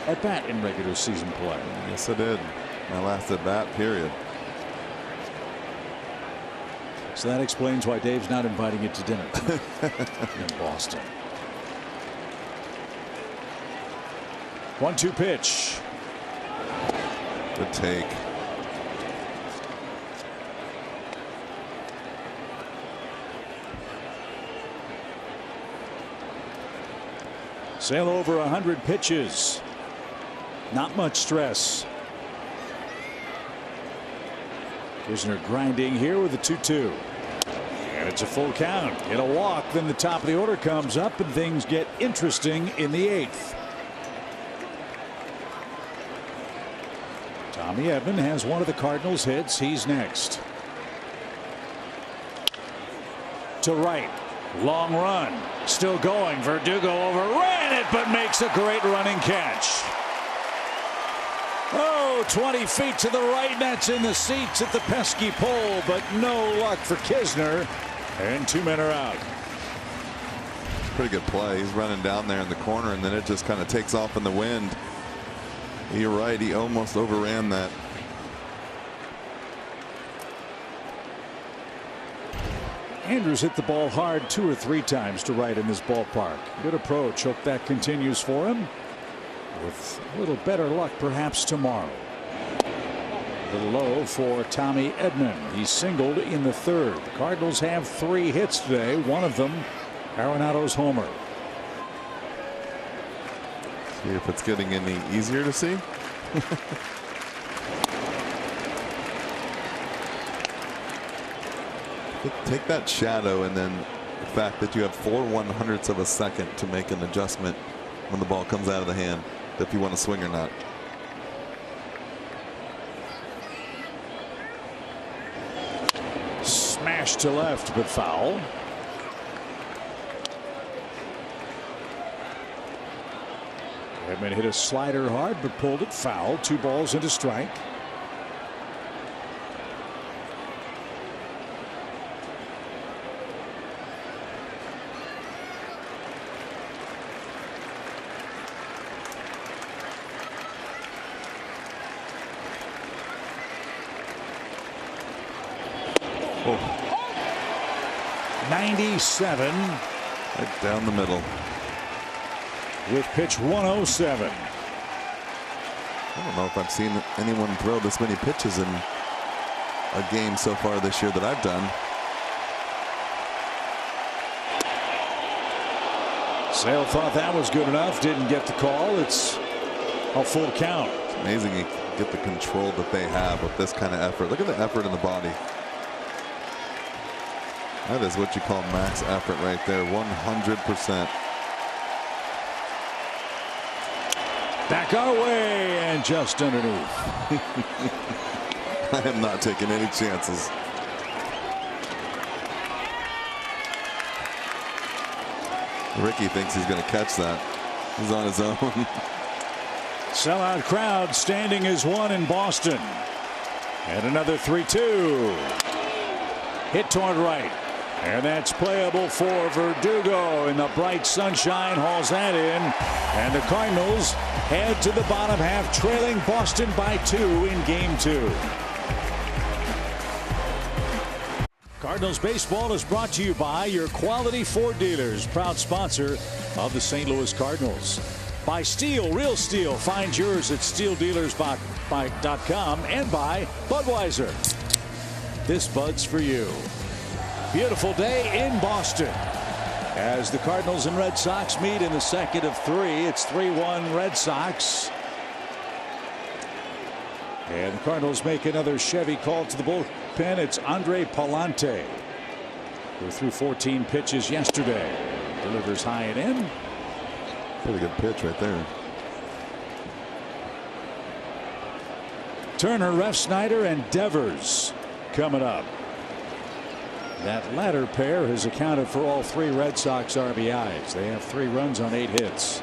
Speaker 1: at bat in regular season play.
Speaker 2: Yes, I did. My last at bat, period.
Speaker 1: So that explains why Dave's not inviting you to dinner in Boston. 1-2 pitch.
Speaker 2: Good take.
Speaker 1: Sale over 100 pitches. Not much stress. Kisner grinding here with a 2-2. And it's a full count. In a walk, then the top of the order comes up and things get interesting in the 8th. Tommy Edman has one of the Cardinals' hits. He's next. To right. Long run. Still going. Verdugo overran it, but makes a great running catch. Oh, 20 feet to the right, and that's in the seats at the pesky pole, but no luck for Kisner, and 2 men are out.
Speaker 2: Pretty good play. He's running down there in the corner, and then it just kind of takes off in the wind. You're right, he almost overran that.
Speaker 1: Andrews hit the ball hard 2 or 3 times to right in this ballpark. Good approach. Hope that continues for him, with a little better luck perhaps tomorrow. A little low for Tommy Edman. He singled in the 3rd. The Cardinals have 3 hits today. One of them Arenado's homer.
Speaker 2: See if it's getting any easier to see. Take that shadow and then the fact that you have 4/100ths of a second to make an adjustment when the ball comes out of the hand, if you want to swing or not.
Speaker 1: Smashed to left, but foul. Edman hit a slider hard, but pulled it foul. 2 balls and a strike.
Speaker 2: Oh.
Speaker 1: 97.
Speaker 2: Right down the middle.
Speaker 1: With pitch 107.
Speaker 2: I don't know if I've seen anyone throw this many pitches in a game so far this year that I've done.
Speaker 1: Sale thought that was good enough. Didn't get the call. It's a full count.
Speaker 2: It's amazing you get the control that they have with this kind of effort. Look at the effort in the body. That is what you call max effort right there. 100%.
Speaker 1: Back our way and just underneath.
Speaker 2: I am not taking any chances. Ricky thinks he's going to catch that. He's on his own.
Speaker 1: Sellout crowd. Standing is 1 in Boston. And another 3-2. Hit toward right. And that's playable for Verdugo in the bright sunshine. Hauls that in. And the Cardinals head to the bottom half, trailing Boston by 2 in game 2. Cardinals baseball is brought to you by your Quality Ford dealers, proud sponsor of the St. Louis Cardinals. By Steel, real steel. Find yours at steeldealers.com, and by Budweiser. This Bud's for you. Beautiful day in Boston as the Cardinals and Red Sox meet in the second of 3. It's 3-1 Red Sox. And the Cardinals make another Chevy call to the bullpen. It's Andre Palante, who threw 14 pitches yesterday. Delivers high and in.
Speaker 2: Pretty good pitch right there.
Speaker 1: Turner, Refsnyder, and Devers coming up. That latter pair has accounted for all 3 Red Sox RBIs. They have 3 runs on 8 hits.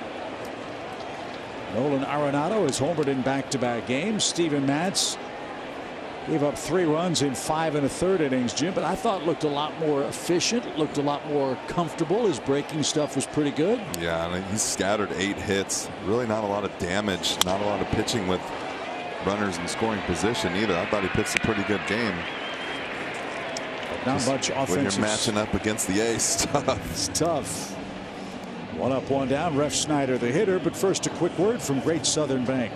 Speaker 1: Nolan Arenado has homered in back-to-back games. Steven Matz gave up 3 runs in 5 1/3 innings, Jim, but I thought looked a lot more efficient, looked a lot more comfortable. His breaking stuff was pretty good.
Speaker 2: Yeah, I mean, he's scattered 8 hits. Really not a lot of damage, not a lot of pitching with runners in scoring position either. I thought he pitched a pretty good game.
Speaker 1: Not much offensive.
Speaker 2: When you're matching up against the ace,
Speaker 1: it's tough. 1 up, 1 down. Refsnyder the hitter, but first a quick word from Great Southern Bank.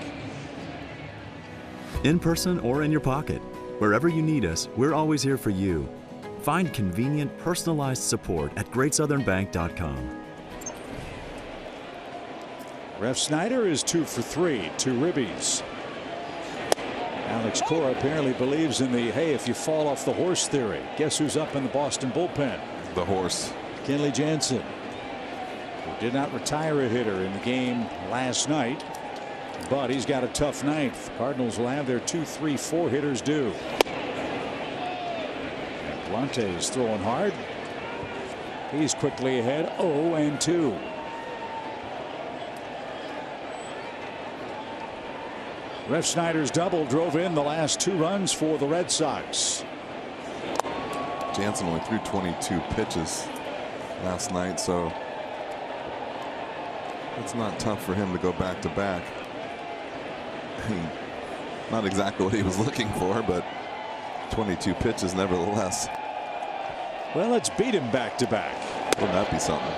Speaker 8: In person or in your pocket, wherever you need us, we're always here for you. Find convenient, personalized support at greatsouthernbank.com.
Speaker 1: Refsnyder is 2 for 3, 2 ribbies. Alex Cora apparently believes in the hey, if you fall off the horse theory. Guess who's up in the Boston bullpen?
Speaker 2: The horse.
Speaker 1: Kenley Jansen, who did not retire a hitter in the game last night, but he's got a tough ninth. Cardinals will have their 2, 3, 4 hitters due. And Palante is throwing hard. He's quickly ahead, 0-2. Ref Snyder's double drove in the last 2 runs for the Red Sox.
Speaker 2: Jansen only threw 22 pitches last night, so it's not tough for him to go back to back. Not exactly what he was looking for, but 22 pitches nevertheless.
Speaker 1: Well, let's beat him back to back.
Speaker 2: Wouldn't that be something?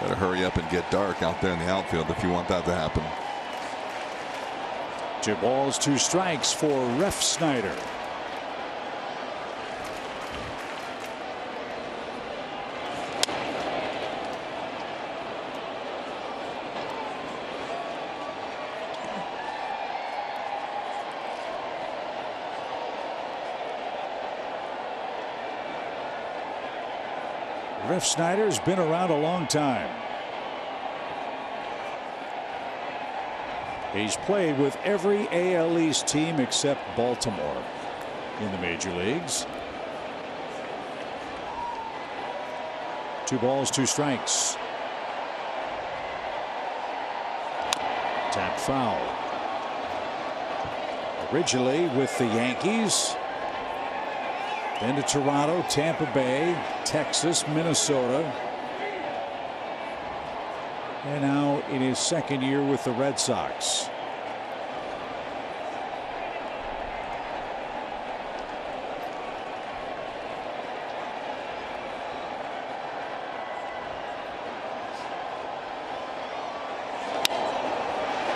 Speaker 2: Better hurry up and get dark out there in the outfield if you want that to happen.
Speaker 1: 2 balls, 2 strikes for Ref Snyder. Ref Snyder's been around a long time. He's played with every AL East team except Baltimore in the major leagues. 2 balls, 2 strikes. Tap foul. Originally with the Yankees, then to Toronto, Tampa Bay, Texas, Minnesota, and now in his 2nd year with the Red Sox.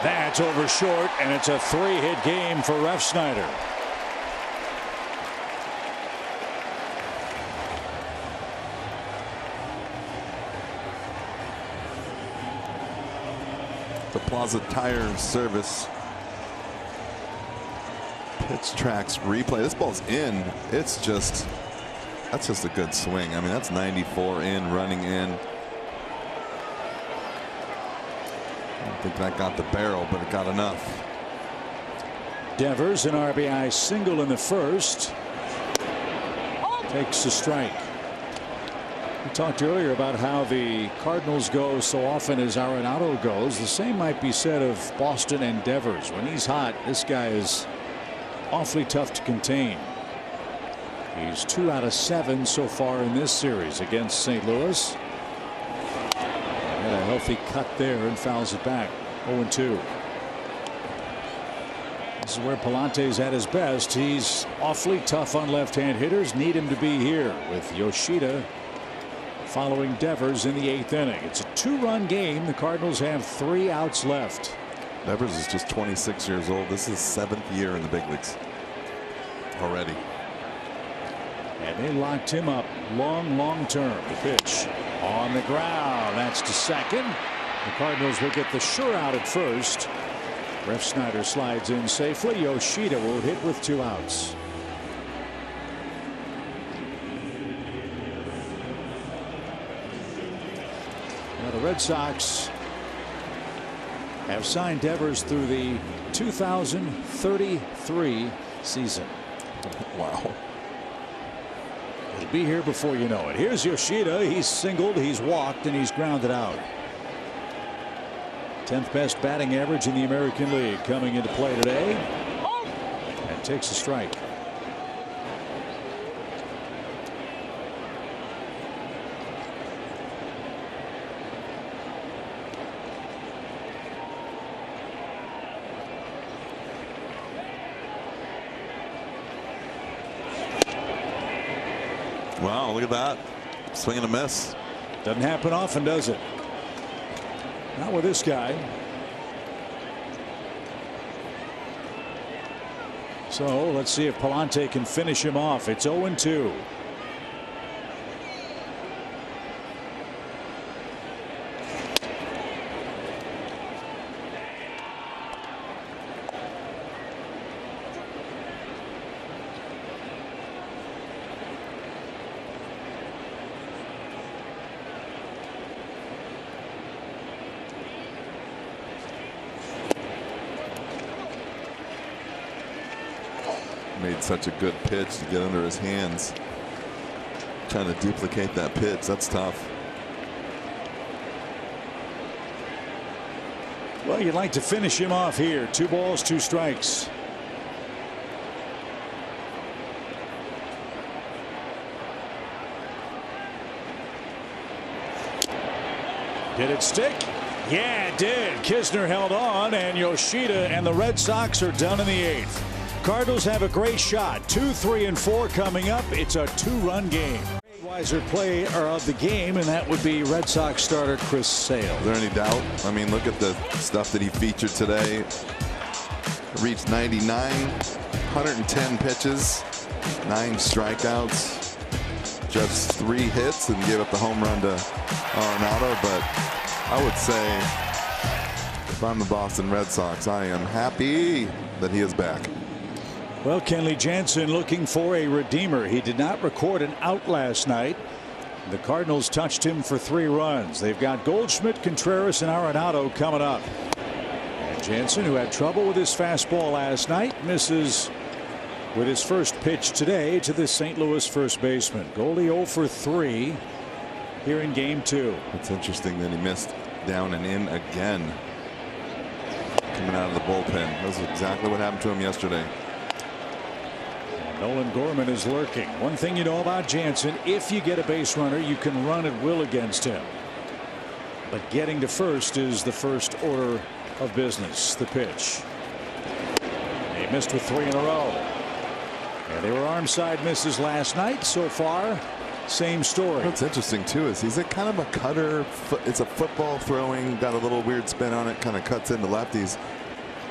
Speaker 1: That's over short, and it's a 3-hit game for Ref Snyder.
Speaker 2: The Plaza Tire Service pitch tracks replay. This ball's in. It's just, that's just a good swing. I mean, that's 94 in, running in. I don't think that got the barrel, but it got enough.
Speaker 1: Devers an RBI single in the 1st. Takes a strike. We talked earlier about how the Cardinals go so often as Arenado goes. The same might be said of Boston and Devers. When he's hot, this guy is awfully tough to contain. He's 2 out of 7 so far in this series against St. Louis. Had a healthy cut there and fouls it back. 0-2. This is where Palante's at his best. He's awfully tough on left-hand hitters. Need him to be here with Yoshida following Devers in the 8th inning. It's a 2-run game. The Cardinals have 3 outs left.
Speaker 2: Devers is just 26 years old. This is 7th year in the big leagues already.
Speaker 1: And they locked him up long term. The pitch on the ground. That's to second. The Cardinals will get the sure out at first. Ref Snyder slides in safely. Yoshida will hit with 2 outs. Now the Red Sox have signed Devers through the 2033 season.
Speaker 2: Wow.
Speaker 1: He'll be here before you know it. Here's Yoshida. He's singled, he's walked, and he's grounded out. 10th best batting average in the American League coming into play today. And takes a strike.
Speaker 2: Wow, look at that. Swing and a miss.
Speaker 1: Doesn't happen often, does it? Not with this guy. So let's see if Palante can finish him off. It's 0-2.
Speaker 2: Made such a good pitch to get under his hands. Trying to duplicate that pitch, that's tough.
Speaker 1: Well, you'd like to finish him off here. 2 balls, 2 strikes. Did it stick? Yeah, it did. Kisner held on, and Yoshida and the Red Sox are done in the 8th. Cardinals have a great shot. 2, 3, and 4 coming up. It's a 2-run game. Wiser player of the game, and that would be Red Sox starter Chris Sale.
Speaker 2: Is there any doubt? I mean, look at the stuff that he featured today. Reached 99, 110 pitches, 9 strikeouts, just 3 hits, and gave up the home run to Arenado. But I would say, if I'm the Boston Red Sox, I am happy that he is back.
Speaker 1: Well, Kenley Jansen looking for a redeemer. He did not record an out last night. The Cardinals touched him for 3 runs. They've got Goldschmidt, Contreras, and Arenado coming up. And Jansen, who had trouble with his fastball last night, misses with his first pitch today to the St. Louis first baseman. Goldie 0 for 3 here in game 2.
Speaker 2: It's interesting that he missed down and in again. Coming out of the bullpen. That was exactly what happened to him yesterday.
Speaker 1: Nolan Gorman is lurking. One thing you know about Jansen, if you get a base runner, you can run at will against him. But getting to first is the first order of business. The pitch. He missed with 3 in a row. And they were arm side misses last night. So far, same story.
Speaker 2: What's interesting too is he's a kind of a cutter. It's a football throwing, got a little weird spin on it, kind of cuts into lefties.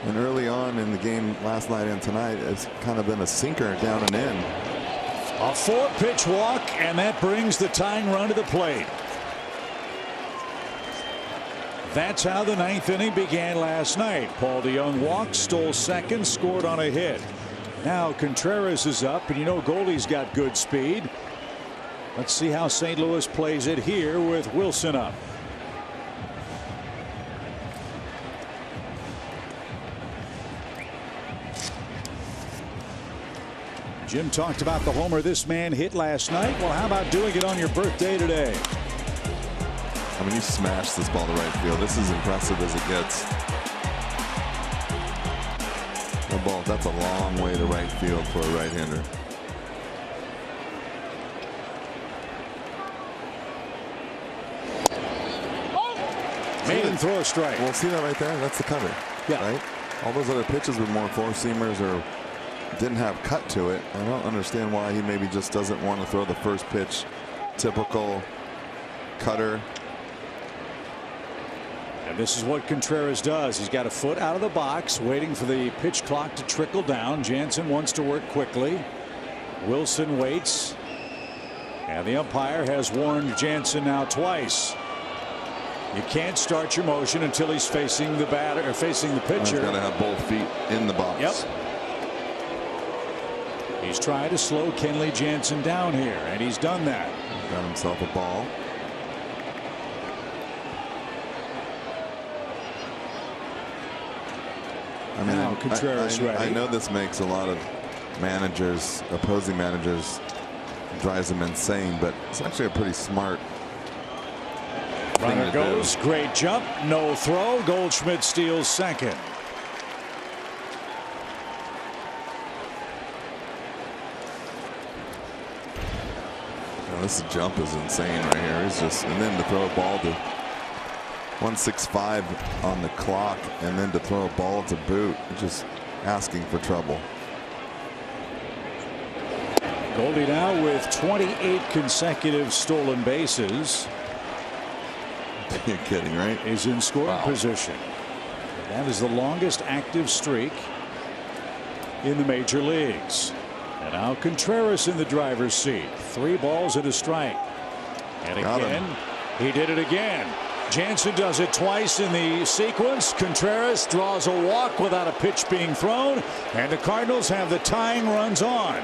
Speaker 2: And early on in the game last night and tonight, it's kind of been a sinker down and in.
Speaker 1: A 4-pitch walk, and that brings the tying run to the plate. That's how the 9th inning began last night. Paul DeJong walked, stole second, scored on a hit. Now Contreras is up, and you know Goldie's got good speed. Let's see how St. Louis plays it here with Wilson up. Jim talked about the homer this man hit last night. Well, how about doing it on your birthday today?
Speaker 2: I mean, he smashed this ball to right field. This is impressive as it gets. The ball, that's a long way to right field for a right-hander.
Speaker 1: Maiden throw, strike.
Speaker 2: Well, see that right there? That's the cutter.
Speaker 1: Yeah.
Speaker 2: Right? All those other pitches were more four-seamers or didn't have cut to it. I don't understand why he maybe just doesn't want to throw the first pitch. Typical cutter.
Speaker 1: And this is what Contreras does. He's got a foot out of the box, waiting for the pitch clock to trickle down. Jansen wants to work quickly. Wilson waits. And the umpire has warned Jansen now twice. You can't start your motion until he's facing the batter or facing the pitcher.
Speaker 2: He's got to have both feet in the box.
Speaker 1: Yep. He's trying to slow Kenley Jansen down here, and he's done that.
Speaker 2: Got himself a ball. I mean,
Speaker 1: now Contreras ready.
Speaker 2: I know this makes a lot of managers, opposing managers, drives them insane, but it's actually a pretty smart
Speaker 1: runner goes, great jump, no throw. Goldschmidt steals second.
Speaker 2: Now this jump is insane right here. He's just, and then to throw a ball to 165 on the clock, and then to throw a ball to boot, just asking for trouble.
Speaker 1: Goldie now with 28 consecutive stolen bases.
Speaker 2: You're kidding, right?
Speaker 1: Is in scoring position. That is the longest active streak in the major leagues. And now Contreras in the driver's seat. 3 balls and a strike. And again, he did it again. Jansen does it twice in the sequence. Contreras draws a walk without a pitch being thrown, and the Cardinals have the tying runs on.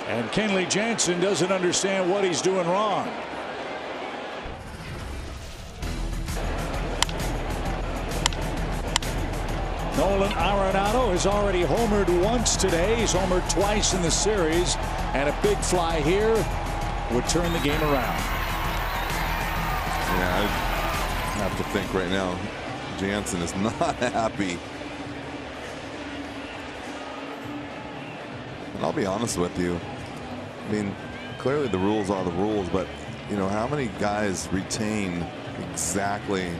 Speaker 1: And Kenley Jansen doesn't understand what he's doing wrong. Nolan Arenado has already homered once today. He's homered twice in the series, and a big fly here would turn the game around.
Speaker 2: Yeah, I have to think right now, Jansen is not happy. And I'll be honest with you. I mean, clearly the rules are the rules, but you know, how many guys retain exactly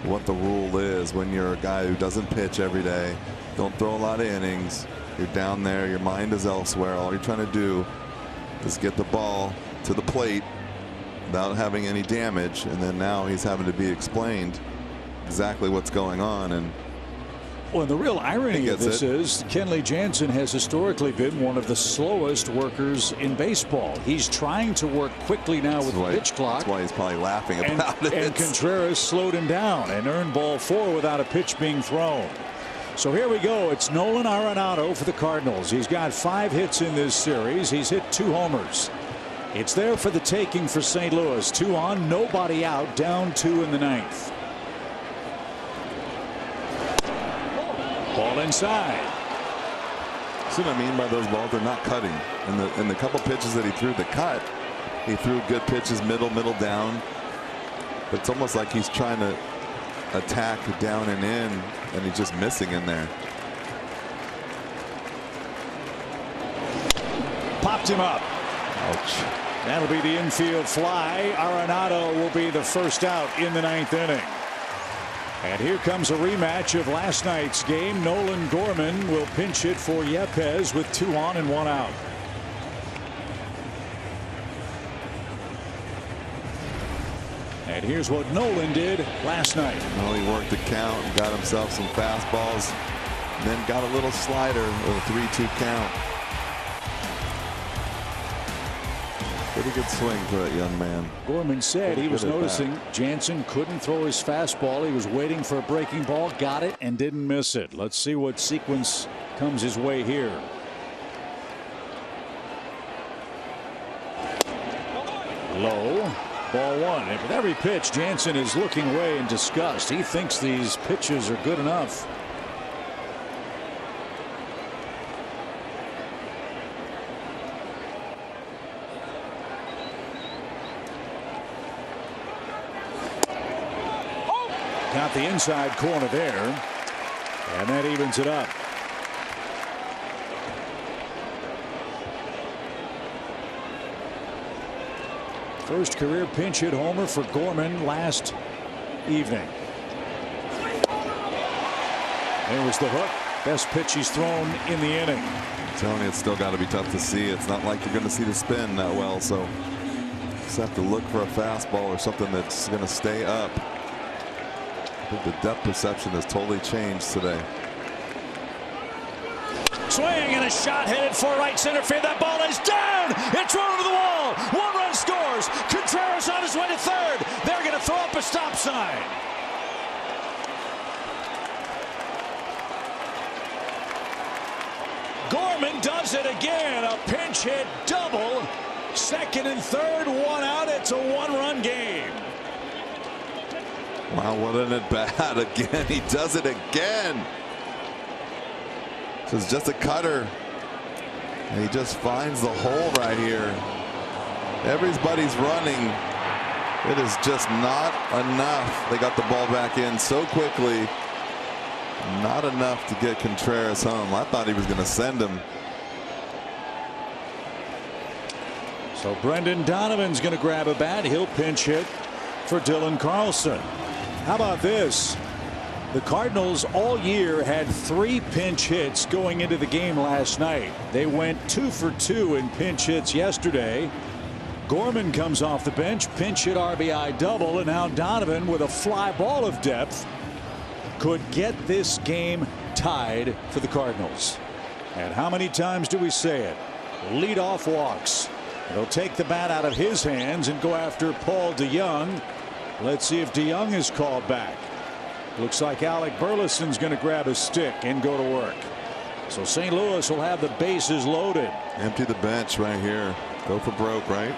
Speaker 2: what the rule is when you're a guy who doesn't pitch every day, don't throw a lot of innings, you're down there, your mind is elsewhere, all you're trying to do is get the ball to the plate without having any damage, and then now he's having to be explained exactly what's going on. And
Speaker 1: well, the real irony of this is Kenley Jansen has historically been one of the slowest workers in baseball. He's trying to work quickly now with the pitch clock.
Speaker 2: That's why he's probably laughing about it.
Speaker 1: And Contreras slowed him down and earned ball 4 without a pitch being thrown. So here we go. It's Nolan Arenado for the Cardinals. He's got 5 hits in this series. He's hit 2 homers. It's there for the taking for St. Louis. 2 on, nobody out, down 2 in the 9th. Ball inside.
Speaker 2: See what I mean by those balls? They're not cutting. In the couple pitches that he threw the cut, he threw good pitches, middle down. But it's almost like he's trying to attack down and in, and he's just missing in there.
Speaker 1: Popped him up.
Speaker 2: Ouch.
Speaker 1: That'll be the infield fly. Arenado will be the first out in the 9th inning. And here comes a rematch of last night's game. Nolan Gorman will pinch hit for Yepez with 2 on and 1 out. And here's what Nolan did last night.
Speaker 2: Well, he worked the count and got himself some fastballs, and then got a little slider with a 3-2 count. Pretty good swing for that young man.
Speaker 1: Gorman said he was noticing Jansen couldn't throw his fastball. He was waiting for a breaking ball, got it, and didn't miss it. Let's see what sequence comes his way here. Low. Ball 1. And with every pitch, Jansen is looking away in disgust. He thinks these pitches are good enough. Got the inside corner there, and that evens it up. First career pinch hit homer for Gorman last evening. There was the hook. Best pitch he's thrown in the inning.
Speaker 2: I'm telling you, it's still got to be tough to see. It's not like you're going to see the spin that well, so just have to look for a fastball or something that's going to stay up. I think the depth perception has totally changed today.
Speaker 1: Swing and a shot headed for right center field. That ball is down. It's run over the wall. 1 run scores. Contreras on his way to third. They're going to throw up a stop sign. Gorman does it again. A pinch hit double. Second and third, 1 out. It's a 1-run game.
Speaker 2: Wow, what an at bat again. He does it again. So it's just a cutter. And he just finds the hole right here. Everybody's running. It is just not enough. They got the ball back in so quickly. Not enough to get Contreras home. I thought he was going to send him.
Speaker 1: So Brendan Donovan's going to grab a bat. He'll pinch hit for Dylan Carlson. How about this? The Cardinals all year had 3 pinch hits going into the game last night. They went 2 for 2 in pinch hits yesterday. Gorman comes off the bench, pinch hit RBI double, and now Donovan with a fly ball of depth could get this game tied for the Cardinals. And how many times do we say it? Leadoff walks. He'll take the bat out of his hands and go after Paul DeJong. Let's see if DeJong is called back. Looks like Alec Burleson's going to grab a stick and go to work. So St. Louis will have the bases loaded.
Speaker 2: Empty the bench right here. Go for broke, right?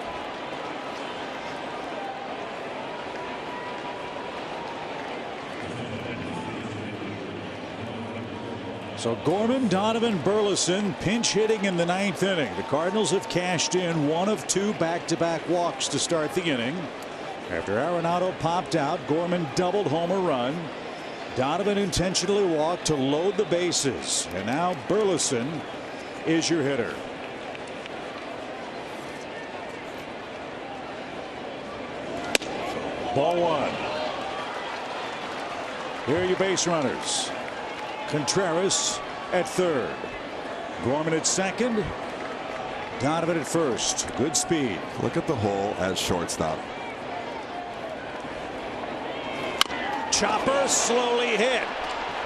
Speaker 1: So Gorman, Donovan, Burleson pinch hitting in the 9th inning. The Cardinals have cashed in 1 of 2 back-to-back walks to start the inning. After Arenado popped out, Gorman doubled home a run. Donovan intentionally walked to load the bases. And now Burleson is your hitter. Ball one. Here are your base runners. Contreras at third. Gorman at second. Donovan at first. Good speed.
Speaker 2: Look at the hole at shortstop.
Speaker 1: Chopper slowly hit.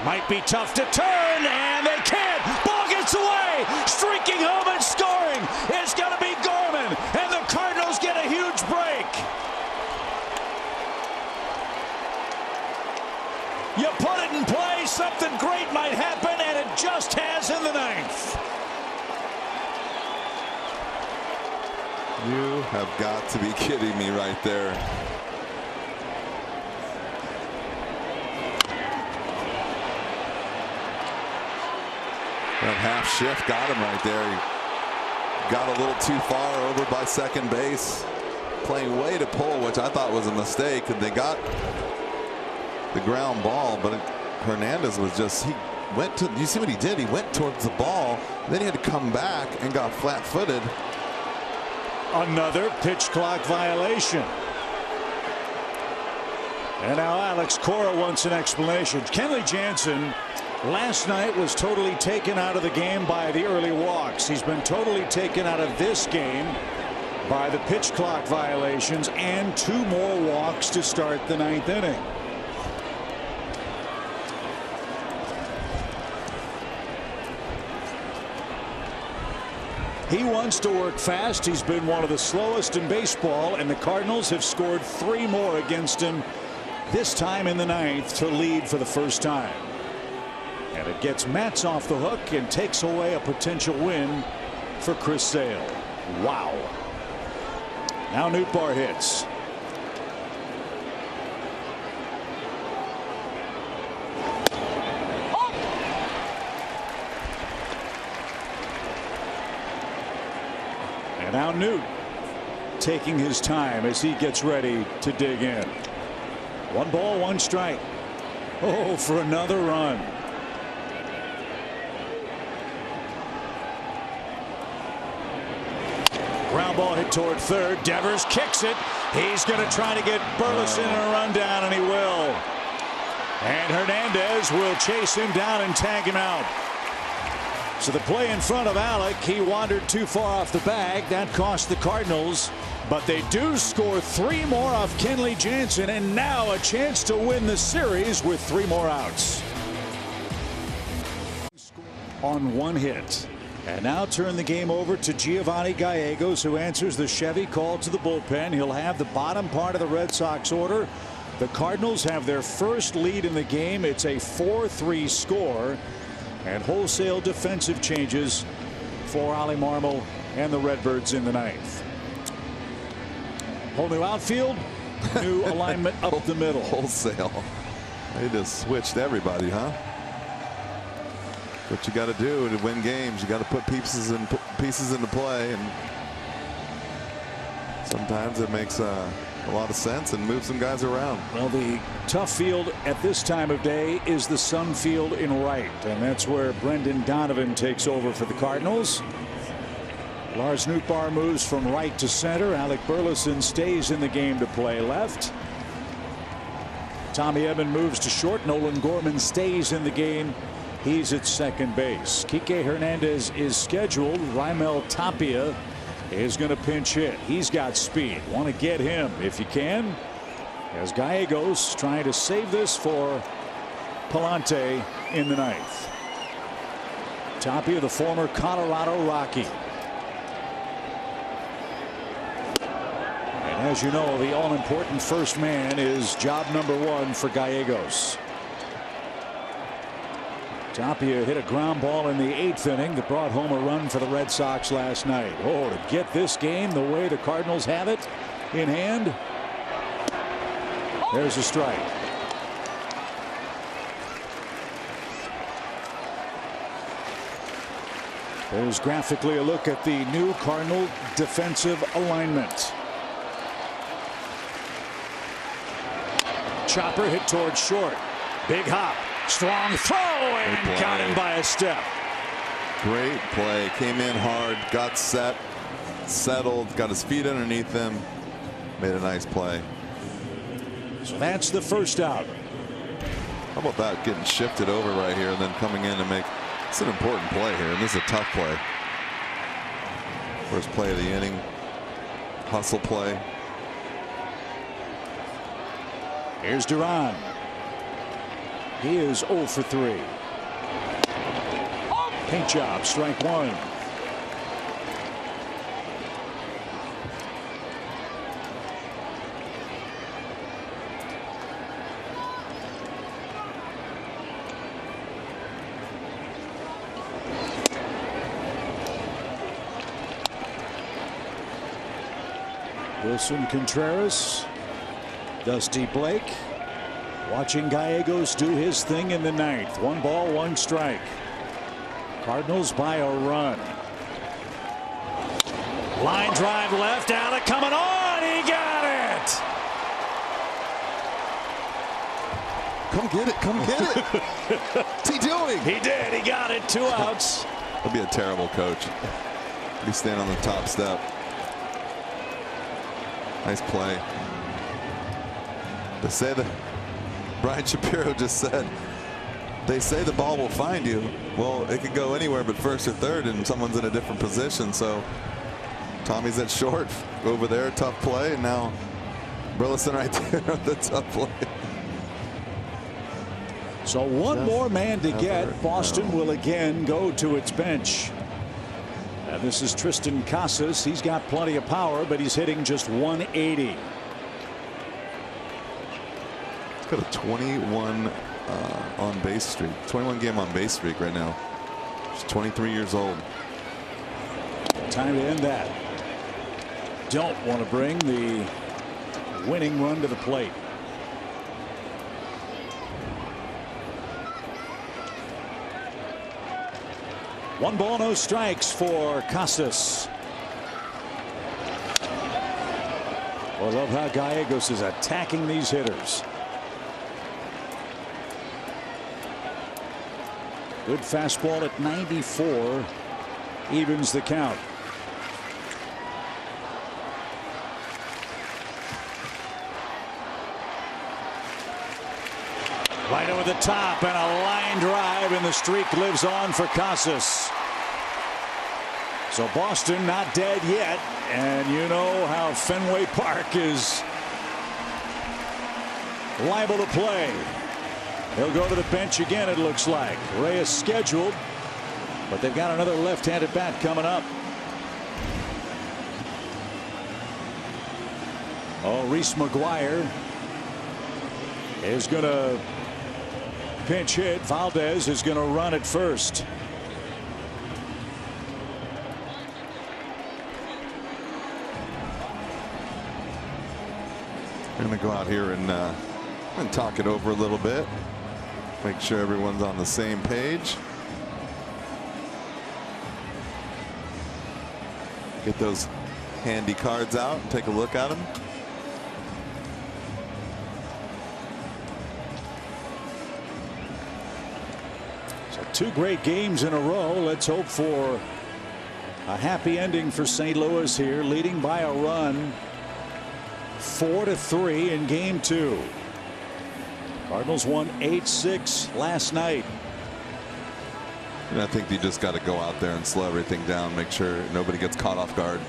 Speaker 1: Might be tough to turn, and they can't. Ball gets away. Streaking home and scoring. It's going to be Gorman, and the Cardinals get a huge break. You put it in play, something great might happen, and it just has in the ninth.
Speaker 2: You have got to be kidding me right there. That half shift got him right there. He got a little too far over by second base, playing way to pull, which I thought was a mistake. And they got the ground ball, but Hernandez was just, he went to, you see what he did? He went towards the ball, then he had to come back and got flat-footed.
Speaker 1: Another pitch clock violation. And now Alex Cora wants an explanation. Kenley Jansen last night was totally taken out of the game by the early walks. He's been totally taken out of this game by the pitch clock violations and 2 more walks to start the 9th inning. He wants to work fast. He's been one of the slowest in baseball, and the Cardinals have scored 3 more against him, this time in the 9th, to lead for the first time. And it gets Matz off the hook and takes away a potential win for Chris Sale. Wow. Now Nootbaar hits. And now Newt taking his time as he gets ready to dig in. 1 ball, 1 strike. Oh, for another run. Ground ball hit toward third. Devers kicks it. He's going to try to get Burleson a run down, and he will. And Hernandez will chase him down and tag him out. So the play in front of Alec, he wandered too far off the bag. That cost the Cardinals. But they do score 3 more off Kenley Jansen, and now a chance to win the series with 3 more outs. On 1 hit. And now turn the game over to Giovanni Gallegos, who answers the Chevy call to the bullpen. He'll have the bottom part of the Red Sox order. The Cardinals have their first lead in the game. It's a 4-3 score. And wholesale defensive changes for Ollie Marmol and the Redbirds in the 9th. Whole new outfield, new alignment up the middle.
Speaker 2: Wholesale. They just switched everybody, huh? What you got to do to win games, you got to put pieces into play, and sometimes it makes a lot of sense and move some guys around.
Speaker 1: Well, the tough field at this time of day is the Sun Field in right, and that's where Brendan Donovan takes over for the Cardinals. Lars Nootbaar moves from right to center. Alec Burleson stays in the game to play left. Tommy Edman moves to short. Nolan Gorman stays in the game. He's at second base. Kike Hernandez is scheduled. Raimel Tapia is going to pinch hit. He's got speed. Want to get him if you can. As Gallegos trying to save this for Palante in the 9th. Tapia, the former Colorado Rocky. And as you know, the all-important first man is job number 1 for Gallegos. Tapia hit a ground ball in the 8th inning that brought home a run for the Red Sox last night. Oh, to get this game the way the Cardinals have it in hand. There's a strike. There's graphically a look at the new Cardinal defensive alignment. chopper hit towards short. Big hop. Strong throw and got him by a step.
Speaker 2: Great play. Came in hard. Got set. Settled. Got his feet underneath him. Made a nice play.
Speaker 1: So that's the first out.
Speaker 2: How about that getting shifted over right here and then coming in to make. It's an important play here, and this is a tough play. First play of the inning. Hustle play.
Speaker 1: Here's Duran. He is 0 for 3. Paint job, strike one. Wilson Contreras, Dusty Blake, watching Gallegos do his thing in the ninth. 1 ball, 1 strike. Cardinals by a run. Line drive left, Alec coming on. He got it.
Speaker 2: Come get it. Come get it. What's he doing?
Speaker 1: He did. He got it. 2 outs.
Speaker 2: He'll be a terrible coach. He's standing on the top step. Nice play. They say that Brian Shapiro just said, they say the ball will find you. Well, it could go anywhere but first or third, and someone's in a different position. So Tommy's at short over there, tough play, and now Burleson right there on the tough play.
Speaker 1: So one more man to get. Boston will again go to its bench. And this is Tristan Casas. He's got plenty of power, but he's hitting just 180.
Speaker 2: He's got a 21 on base streak, 21 game on base streak right now. He's 23 years old.
Speaker 1: Time to end that. Don't want to bring the winning run to the plate. One ball, no strikes for Casas. I love how Gallegos is attacking these hitters. Good fastball at 94 evens the count. Right over the top and a line drive, and the streak lives on for Casas. So Boston not dead yet, and you know how Fenway Park is liable to play. He'll go to the bench again, it looks like. Reyes scheduled, but they've got another left-handed bat coming up. Oh, Reese McGuire is going to pinch hit. Valdez is going to run at first.
Speaker 2: I'm going to go out here and talk it over a little bit. Make sure everyone's on the same page. Get those handy cards out and take a look at them.
Speaker 1: So 2 great games in a row. Let's hope for a happy ending for St. Louis here, leading by a run 4-3 in game 2. Cardinals won 8-6 last night.
Speaker 2: And I think you just got to go out there and slow everything down, make sure nobody gets caught off guard.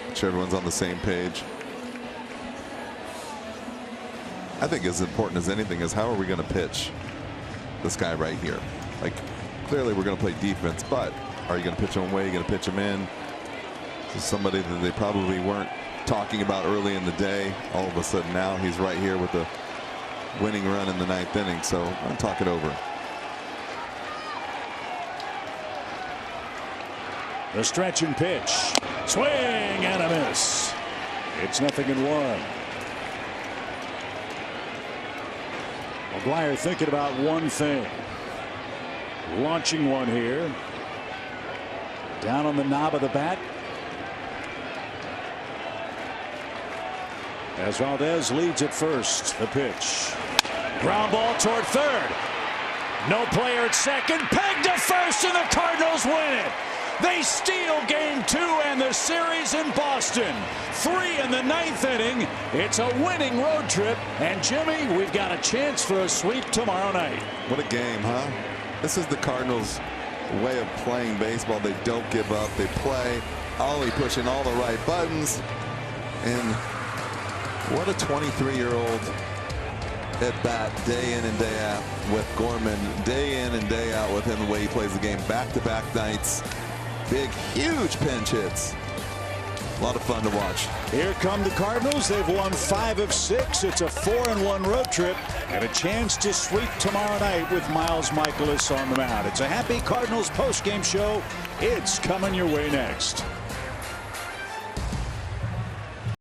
Speaker 2: Make sure everyone's on the same page. I think as important as anything is how are we going to pitch this guy right here? Like, clearly we're going to play defense, but are you going to pitch him away? Are you going to pitch him in? This is somebody that they probably weren't talking about early in the day. All of a sudden now he's right here with the winning run in the 9th inning. So I'm talking over.
Speaker 1: The stretch and pitch. Swing and a miss. It's 0-1. McGuire thinking about one thing. Launching one here. Down on the knob of the bat. as Valdez leads at first. The pitch. Ground ball toward third. No player at second. Pegged to first, and the Cardinals win it. They steal game 2 and the series in Boston. 3 in the 9th inning. It's a winning road trip. And Jimmy, we've got a chance for a sweep tomorrow night.
Speaker 2: What a game, huh? This is the Cardinals' way of playing baseball. They don't give up. They play. Ollie pushing all the right buttons. And what a 23-year-old at bat, day in and day out with Gorman, day in and day out with him, the way he plays the game, back-to-back nights. Big, huge pinch hits. A lot of fun to watch.
Speaker 1: Here come the Cardinals. They've won 5 of 6. It's a 4-1 road trip and a chance to sweep tomorrow night with Miles Michaelis on the mound. It's a happy Cardinals postgame show. It's coming your way next.